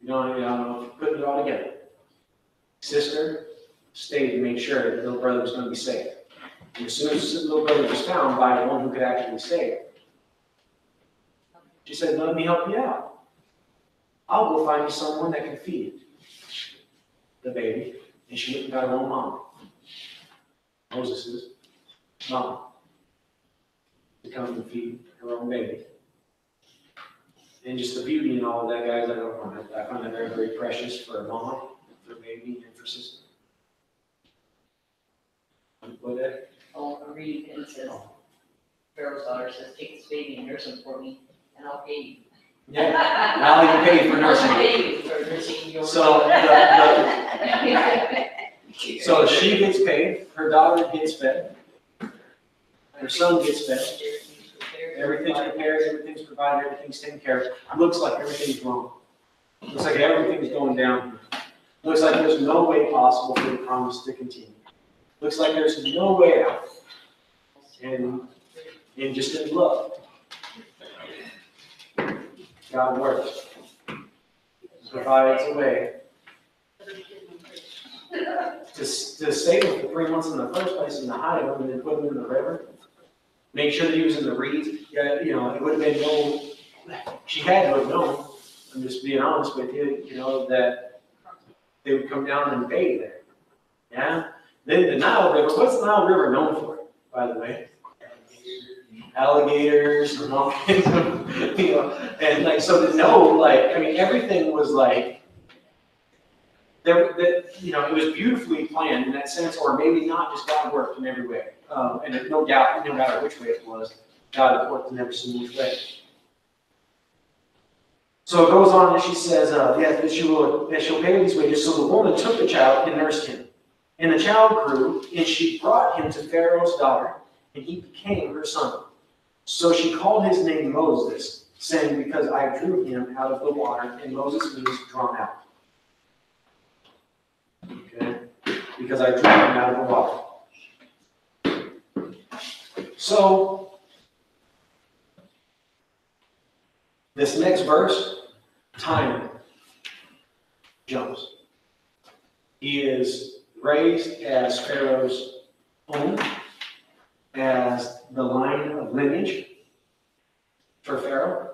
I don't know if you put it all together. Sister stayed to make sure that the little brother was going to be saved. And as soon as the little brother was found by the one who could actually save, she said, "Let me help you out. I'll go find you someone that can feed the baby." And she went and got her own mom, Moses' mom, to come and feed her own baby. And just the beauty and all of that, guys, I find that very, very precious for a mom, for a baby, and for sister. What that? Oh, I'm reading, and it says, Pharaoh's daughter says, "Take this baby and nurse him for me, and I'll pay you." Yeah, I'll even pay you for nursing. I'll pay you for nursing your. So she gets paid, her daughter gets fed, her son gets fed, everything's prepared, everything's provided, everything's taken care of. It looks like everything's wrong. Looks like everything's going down. Looks like there's no way possible for the promise to continue. Looks like there's no way out. And just in love, God works. Provides a way to stay with the 3 months in the first place and to hide him and then put him in the river. Make sure that he was in the reeds. Yeah, it would have been she had to have known, I'm just being honest with you, that they would come down and bathe there. Yeah? Then the Nile River, what's the Nile River known for, by the way? Alligators and all kinds of, and so to know, everything was it was beautifully planned in that sense, or maybe not, just God worked in every way. And no doubt, no matter which way it was, God had worked in every single way. So it goes on and she says, that she'll pay these wages. So the woman took the child and nursed him. And the child grew, and she brought him to Pharaoh's daughter, and he became her son. So she called his name Moses, saying, "Because I drew him out of the water," and Moses means drawn out. Okay? Because I drew him out of the water. So, this next verse, time jumps. He is raised as Pharaoh's own, as the line of lineage for Pharaoh.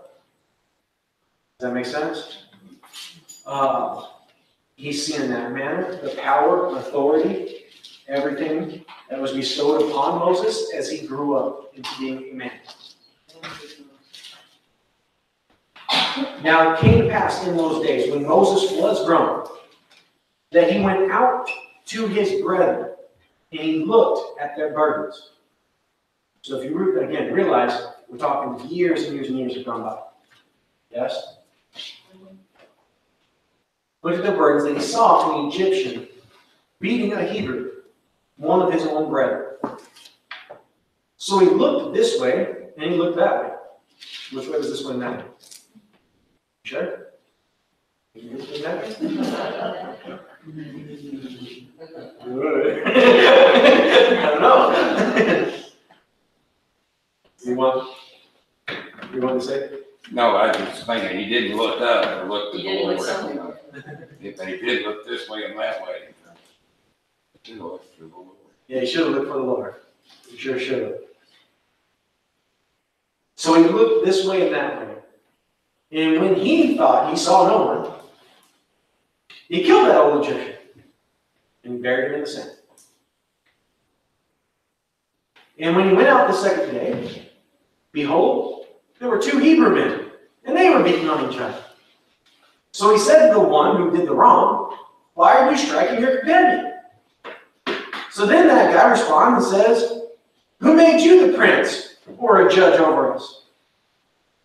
Does that make sense? He's seen in that manner the power, authority, everything that was bestowed upon Moses as he grew up into being a man. Now it came to pass in those days when Moses was grown that he went out to his brethren and he looked at their burdens. So if you again realize we're talking years and years and years have gone by. Yes? Look at the burdens, and he saw an Egyptian beating a Hebrew, one of his own brethren. So he looked this way and he looked that way. Which way was this one now? Sure? You look that way? I don't know. You want to say? No, I was thinking, he didn't look up or look to He the didn't look Lord. somewhere. If he did look this way and that way. He looked to the Lord. Yeah, he should have looked for the Lord. He sure should have. So he looked this way and that way. And when he thought he saw no one, he killed that old Egyptian and buried him in the sand. And when he went out the second day, behold, there were 2 Hebrew men, and they were beating on each other. So he said to the one who did the wrong, why are you striking your companion? So then that guy responds and says, who made you the prince or a judge over us?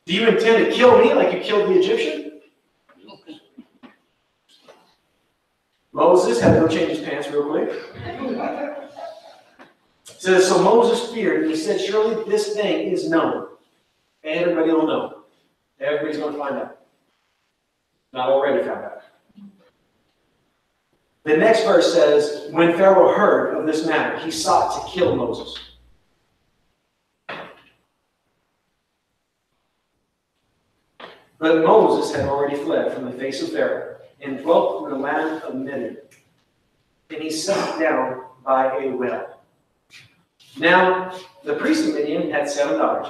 Do you intend to kill me like you killed the Egyptian? Moses had to go change his pants real quick. It says, so Moses feared, and he said, surely this thing is known. And everybody will know. Everybody's going to find out. Not already found out. The next verse says, when Pharaoh heard of this matter, he sought to kill Moses. But Moses had already fled from the face of Pharaoh and dwelt in the land of Midian. And he sat down by a well. Now, the priest of Midian had 7 daughters.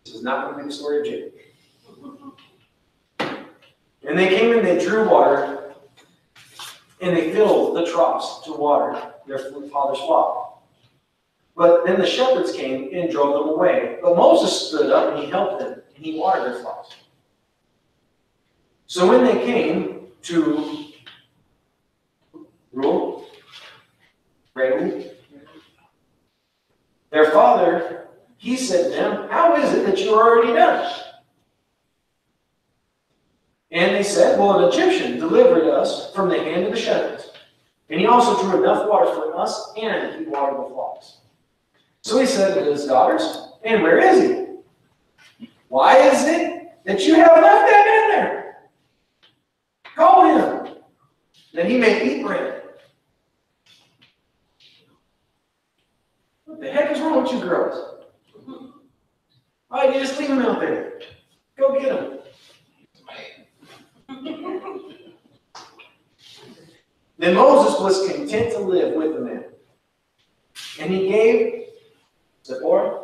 This is not going to be the story of Jacob. And they came and they drew water, and they filled the troughs to water their father's flock. But then the shepherds came and drove them away. But Moses stood up and he helped them, and he watered their flocks. So when they came to Reuel, their father, he said to them, how is it that you are already done? And they said, well, an Egyptian delivered us from the hand of the shepherds. And he also drew enough water for us, and he watered the flocks. So he said to his daughters, and where is he? Why is it that you have left that man there? Call him, that he may eat bread. What the heck is wrong with you girls? Why don't you just leave him out there? Go get him. Then Moses was content to live with the man. And he gave Zipporah,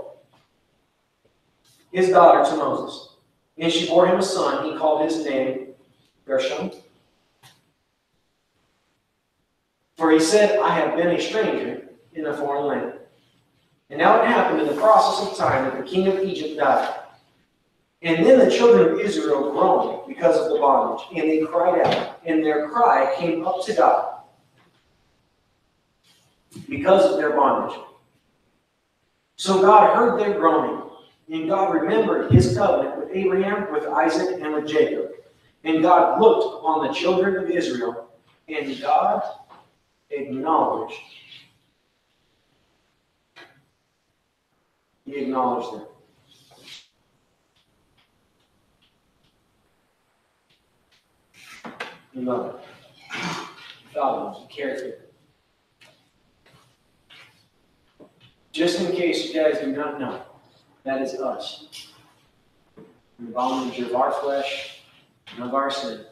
his daughter, to Moses. And she bore him a son. He called his name Gershom. For he said, I have been a stranger in a foreign land. And now it happened in the process of time that the king of Egypt died. And then the children of Israel groaned because of the bondage, and they cried out, and their cry came up to God because of their bondage. So God heard their groaning, and God remembered his covenant with Abraham, with Isaac, and with Jacob. And God looked on the children of Israel, and God acknowledged. He acknowledged them. You love it. God loves you, cares for you. Just in case you guys do not know, that is us. The bondage of our flesh and of our sin.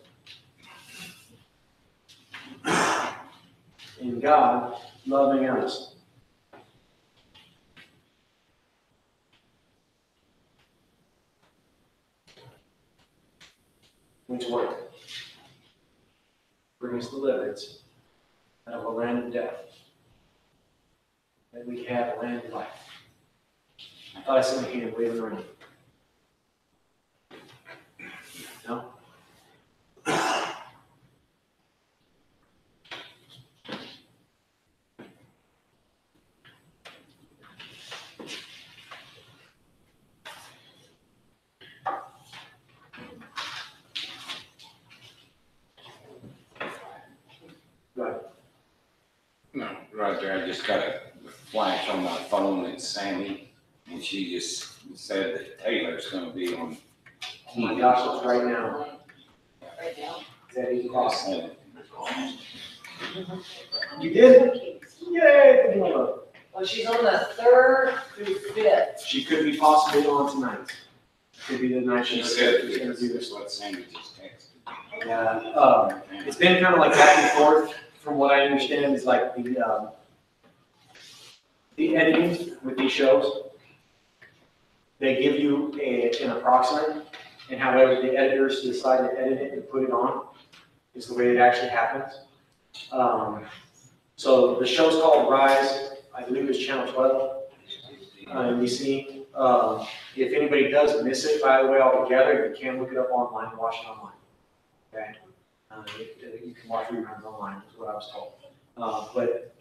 And God loving us. Went to work. Bring us deliverance out of a land of death. That we have a land of life. I thought I saw a hand waving around. No? No, right there, I just got a flash on my phone, it's Sammy, and she just said that Taylor's gonna be on. Oh my gosh, it's right now. Right now. Is that 8 I o'clock? said, You did? Yay! Good job. Well, she's on the 3rd through 5th. She could be possibly on tonight. Could be the night she she's said, going to do this this. is what Sammy just texted. Yeah, it's been kind of like back and forth. From what I understand, is like the editing with these shows. They give you an approximate, and however the editors decide to edit it and put it on is the way it actually happens. So the show's called Rise. I believe it's channel 12 on NBC. if anybody does miss it, by the way, altogether, you can look it up online, watch it online. Okay? You can watch reruns online, is what I was told. But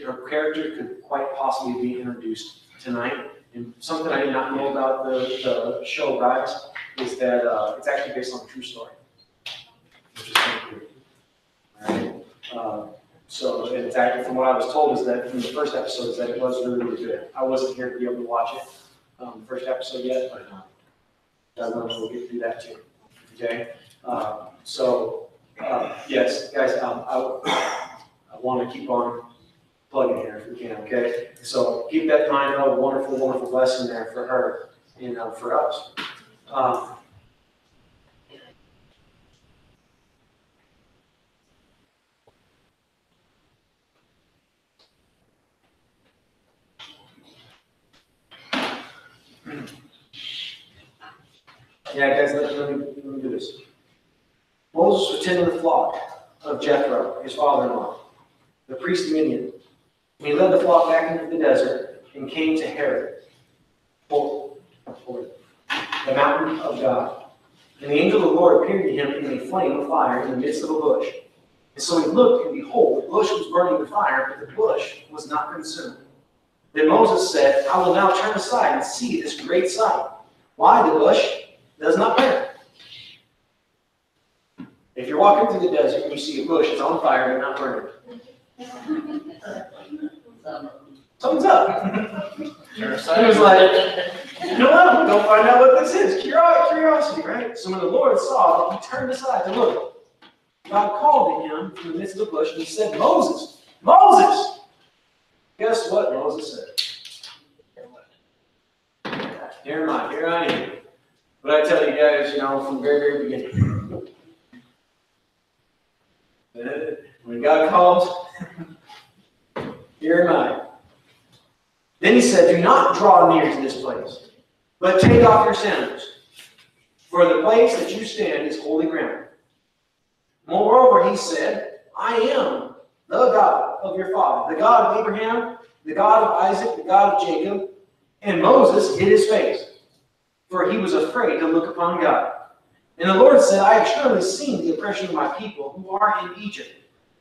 her character could quite possibly be introduced tonight. And something I did not know about the show, guys, is that it's actually based on a true story, which is kind of cool. All right. So it's actually, from what I was told, is that from the first episode, is that it was really, really good. I wasn't here to be able to watch it, the first episode yet, but we'll get through that too. Okay. Yes, guys, I want to keep on plugging here if we can. Okay. So keep that in mind. A wonderful, wonderful blessing there for her and for us. Yeah, guys, let me do this. Moses was tending the flock of Jethro, his father-in-law, the priest of Midian. And he led the flock back into the desert and came to Horeb, the mountain of God. And the angel of the Lord appeared to him in a flame of fire in the midst of a bush. And so he looked, and behold, the bush was burning with fire, but the bush was not consumed. Then Moses said, I will now turn aside and see this great sight. Why the bush does not burn? If you're walking through the desert and you see a bush, it's on fire and not burning. Something's up. He was like, you know what? Go find out what this is. Curiosity, right? So when the Lord saw that, he turned aside to look. God called to him from the midst of the bush and he said, Moses, Moses! Guess what Moses said? Here I am. But I tell you guys, from the very, very beginning, when God calls, here am I. Then he said, do not draw near to this place, but take off your sandals, for the place that you stand is holy ground. Moreover, he said, I am the God of your father, the God of Abraham, the God of Isaac, the God of Jacob. And Moses hid his face, for he was afraid to look upon God. And the Lord said, I have surely seen the oppression of my people who are in Egypt,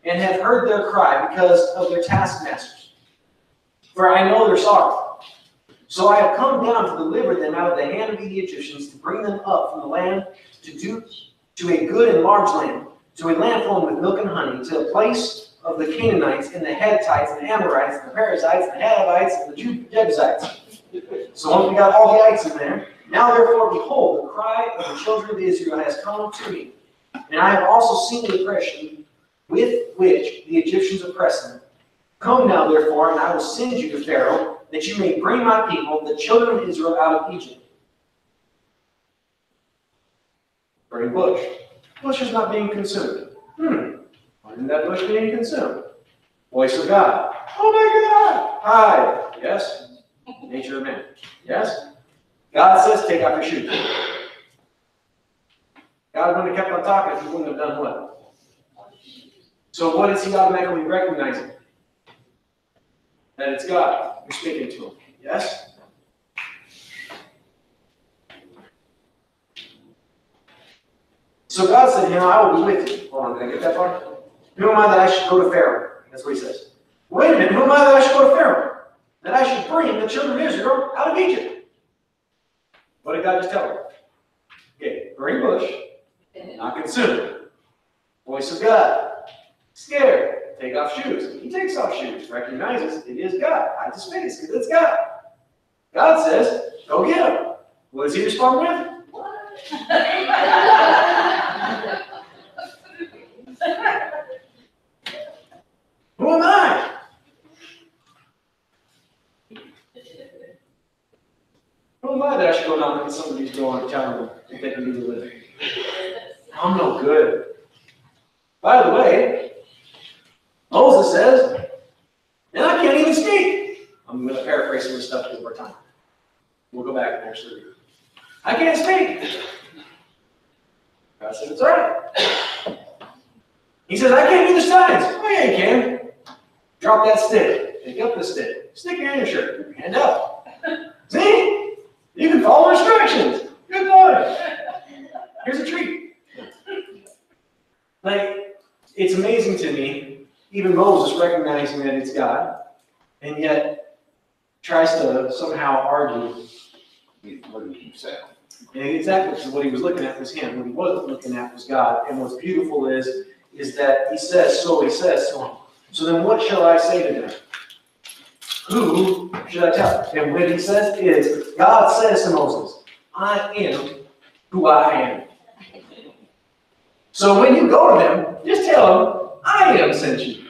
and have heard their cry because of their taskmasters. For I know their sorrow. So I have come down to deliver them out of the hand of the Egyptians, to bring them up from the land to a good and large land, to a land flowing with milk and honey, to a place of the Canaanites, and the Hittites, and the Amorites, and the Perizzites, and the Hivites, and the Jebusites. So once we got all the ites in there, now therefore, behold, the cry of the children of Israel has come to me. And I have also seen the oppression with which the Egyptians oppress them. Come now, therefore, and I will send you to Pharaoh, that you may bring my people, the children of Israel, out of Egypt. Burning bush. Bush is not being consumed. Why isn't that bush being consumed? Voice of God. Oh my God! Hide. Yes? Nature of man. Yes? God says, take off your shoes. God wouldn't have kept on talking if he wouldn't have done what? So what is he automatically recognizing? That it's God who's speaking to him. Yes? So God said, I will be with you. Hold on, did I get that part? Who am I that I should go to Pharaoh? That's what he says. Wait a minute, who am I that I should go to Pharaoh? That I should bring the children of Israel out of Egypt. What did God just tell her? Okay, burning bush, not consumed. Voice of God. Scared. Take off shoes. He takes off shoes. Recognizes it is God. Hide his face because it's God. God says, go get him. What does he respond with? Who am I? Who am I that I should go down and look at somebody's door and tell them if they can do the living? I'm no good. By the way, Moses says, and I can't even speak. I'm going to paraphrase some of the stuff one more time. We'll go back and actually read. I can't speak. God said, it's all right. He says, I can't do the signs. Oh, yeah, you can. Drop that stick. Pick up the stick. Stick your in your shirt. Hand up. See? You can follow instructions. Good boy. Here's a treat. Like, it's amazing to me, even Moses recognizing that it's God, and yet tries to somehow argue. What did you say? And exactly what he was looking at was him. What he wasn't looking at was God. And what's beautiful is that he says to him. So then what shall I say to them? Who should I tell? And what he says is, God says to Moses, I am who I am. So when you go to them, just tell them, I am sent you.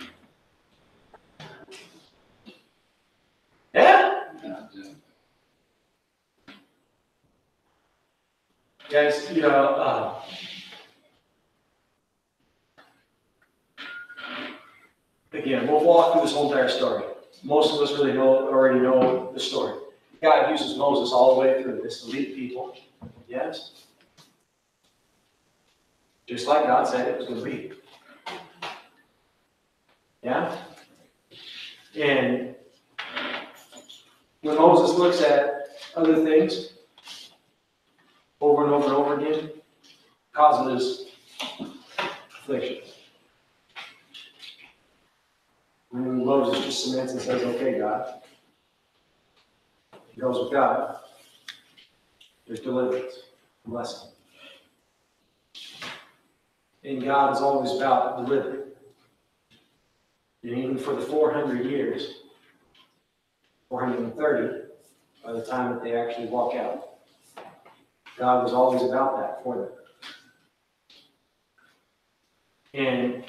Yeah? Guys, again, we'll walk through this whole entire story. Most of us already know the story. God uses Moses all the way through this to lead people. Yes? Just like God said it was going to be. Yeah? And when Moses looks at other things over and over and over again, causes affliction. And Moses just submits and says, okay, God. He goes with God. There's deliverance, blessing. And God is always about delivering. And even for the 400 years, 430, by the time that they actually walk out, God was always about that for them. And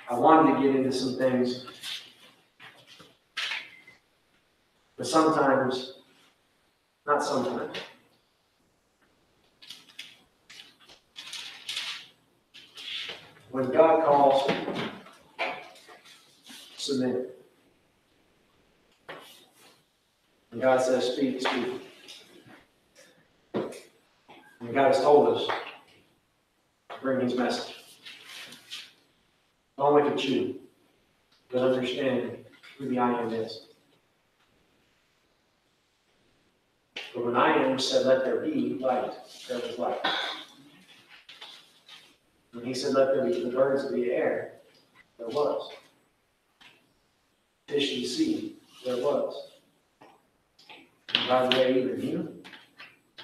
I wanted to get into some things, but sometimes, not sometimes, when God calls, submit. When God says speak, speak. And God has told us to bring His message. Don't look at you, but understand who the I am is. But when I am said, let there be light, there was light. When He said, let there be the birds of the air, there was. Fish of the sea, there was. And by the way, even Him,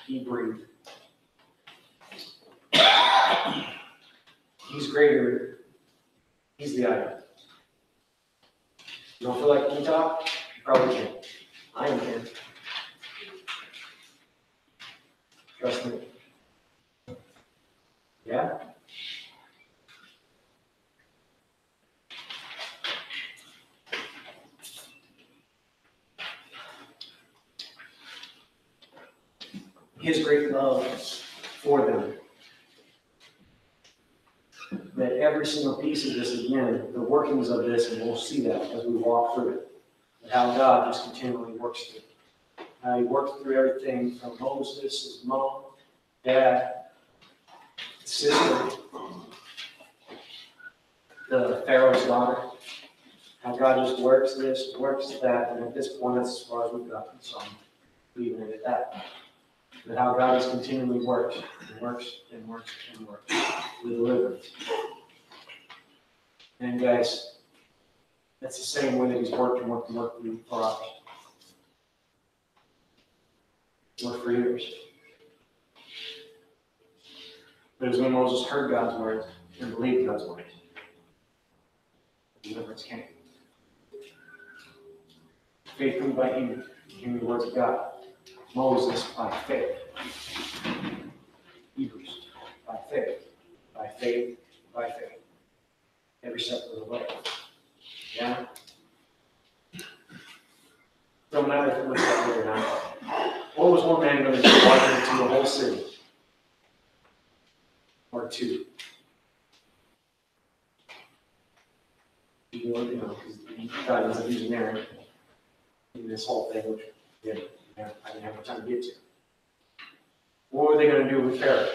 He breathed. He's greater. He's the I am. You don't feel like you can talk? You probably can. I can. Trust me. Yeah? His great love for them. That every single piece of this, again, the workings of this, and we'll see that as we walk through it, and how God just continually works through it. How He worked through everything from Moses, his mom, dad, sister, the Pharaoh's daughter. How God just works this, works that, and at this point, that's as far as we've gotten, so I'm leaving it at that. But how God has continually worked, and works, and works, and works, with deliverance. And guys, that's the same way that He's worked and worked and worked for us. Worked for years. But it was when Moses heard God's words and believed God's words, deliverance came. Faith moved by hearing the words of God. Moses by faith. Hebrews by faith. By faith. By faith. Every step of the way. Yeah? No matter if it looks that way or not. What was one man going to do walking into a whole city? Or two? You know, because God ends up using Aaron in this whole thing, which again, I didn't have much time to get to. What were they going to do with Pharaoh?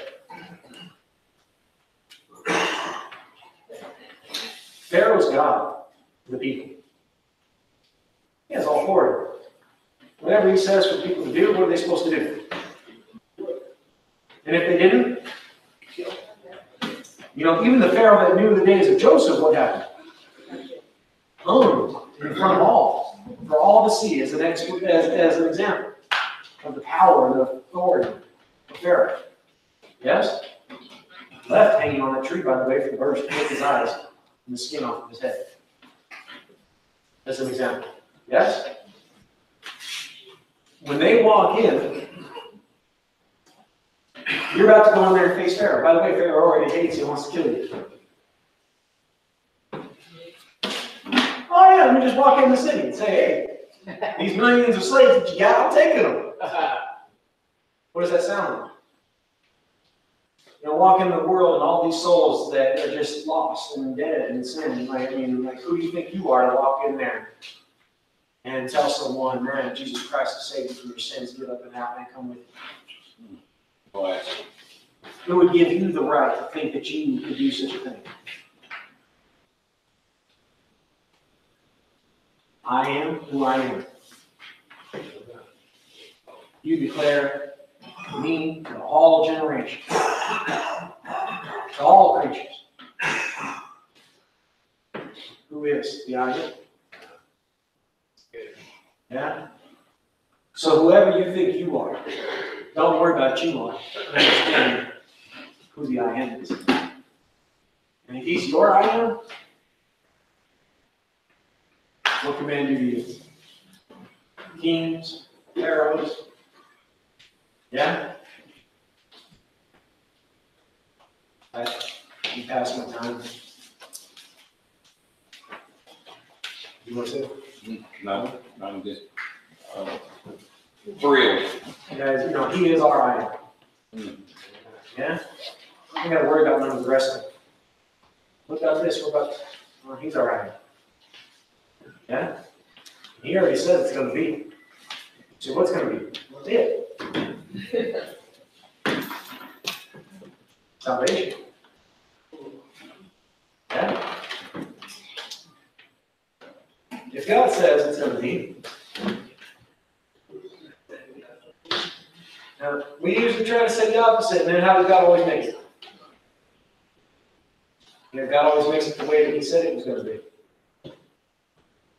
Pharaoh's God, the people. He has all authority. Whatever he says for people to do, what are they supposed to do? And if they didn't, you know, even the Pharaoh that knew the days of Joseph, what happened? Hung in front of all, for all to see as an example of the power and the authority of Pharaoh. Yes? Left hanging on that tree, by the way, for the birds to take his eyes and the skin off of his head. As an example. Yes? When they walk in, you're about to go in there and face Pharaoh. By the way, Pharaoh already hates you and wants to kill you. Oh yeah, let me just walk in the city and say, hey, these millions of slaves that you got, I'm taking them. What does that sound like? You know, walk into the world and all these souls that are just lost and dead and sin. Like, I mean, like, who do you think you are to walk in there and tell someone, man, Jesus Christ has saved you from your sins, get up and out and come with you? Boy, Who would give you the right to think that you could do such a thing? I am who I am. You declare me to all generations, to all creatures. Who is the I am? Yeah? So whoever you think you are, don't worry about you are. Understand who the I am is. And if he's your I am, what command do you use? Kings, pharaohs. Yeah? I'm passing my time. You want to say? no, I'm just thrilled. You guys, you know, he is our I am. Yeah? I got to worry about none of the rest of it. What about this? What about, well, he's our I am. Yeah? He already said it's going to be. So what's going to be? What's it? Salvation. Yeah? If God says it's going to be, now, we usually try to say the opposite, and then how does God always make it? You know, God always makes it the way that He said it was going to be.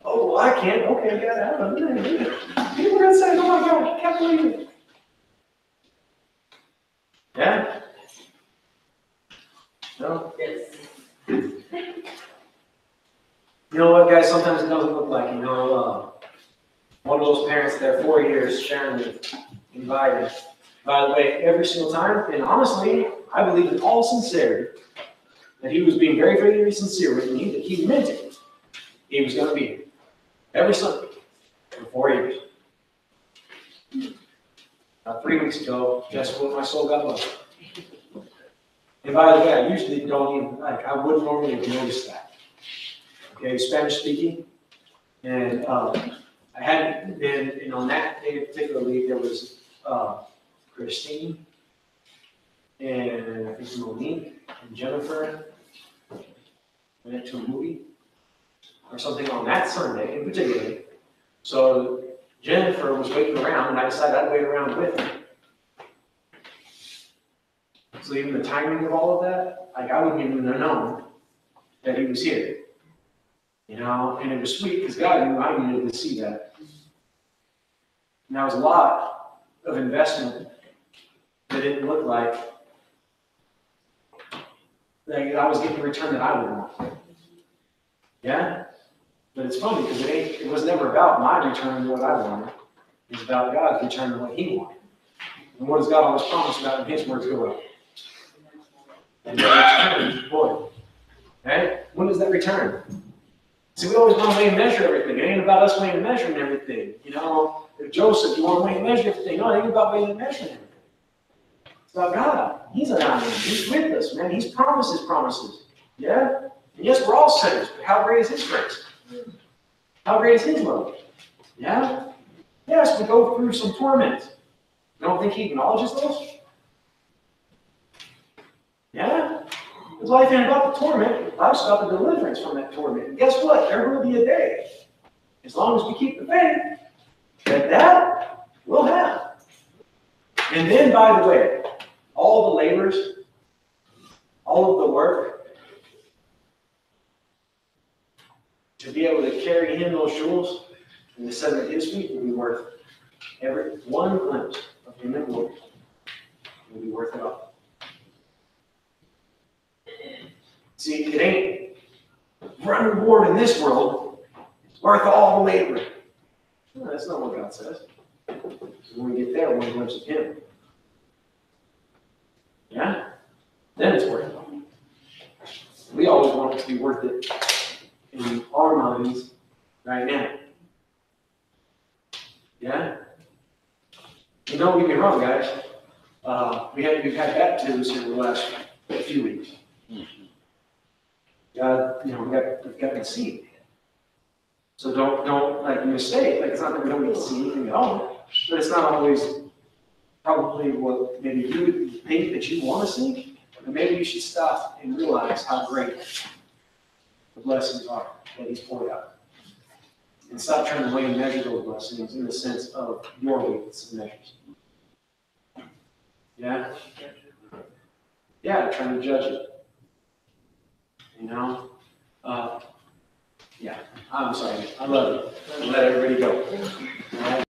Oh, well, I can't. Okay, God, I don't know. People are going to say, oh my God, I can't believe it. Yeah? No? Yes. You know what, guys? Sometimes it doesn't look like, you know, one of those parents there, 4 years, sharing with, invited. By the way, every single time, and honestly, I believe in all sincerity that he was being very, very sincere with me, that he meant it. He was going to be here every Sunday for 4 years. About 3 weeks ago, guess what? My soul got low. And by the way, I usually don't even, I wouldn't normally have noticed that. Okay, Spanish speaking. And I hadn't been, and on that day particularly, there was Christine, and I think Monique, and Jennifer. Went to a movie or something on that Sunday in particular. So Jennifer was waiting around, and I decided I'd wait around with her. So even the timing of all of that, like I wouldn't even have known that he was here. You know, and it was sweet because God knew I needed to see that. And that was a lot of investment that didn't look like that I was getting the return that I would want. Yeah? But it's funny because it was never about my return and what I wanted. It was about God's return and what He wanted. And what does God always promise about when His words go out? And that return, boy. Okay? When does that return? See, we always want to weigh and measure everything. It ain't about us weighing and measuring everything. You know, if Joseph, you want to weigh and measure everything. No, it ain't about weighing and measuring everything. It's about God. He's an I am. He's with us, man. He's promised His promises. Yeah? And yes, we're all sinners, but how great is His grace? How great is His love? Yeah? Yes, we go through some torment. You don't think He acknowledges those? Yeah? His life ain't about the torment. Life's about the deliverance from that torment. And guess what? There will be a day, as long as we keep the faith, that we'll have. And then, by the way, all the labors, all of the work, to be able to carry him those jewels and to set them at his feet will be worth every one glimpse of him and glory. Will be worth it all. See, it ain't running reward in this world worth all the labor. No, that's not what God says. So when we get there, one glimpse of him. Yeah? Then it's worth it. We always want it to be worth it in our minds right now. Yeah? And don't get me wrong, guys. We've had baptisms here the last few weeks. God, we've got to see. So don't like mistake. Like it's not that we don't get to see anything at all, but it's not always probably what maybe you think that you want to see. But maybe you should stop and realize how great the blessings are that He's poured out, and stop trying to weigh and measure those blessings in the sense of your weights and measures. Yeah? Yeah, trying to judge it. Yeah, I'm sorry. I love you. Let everybody go. All right?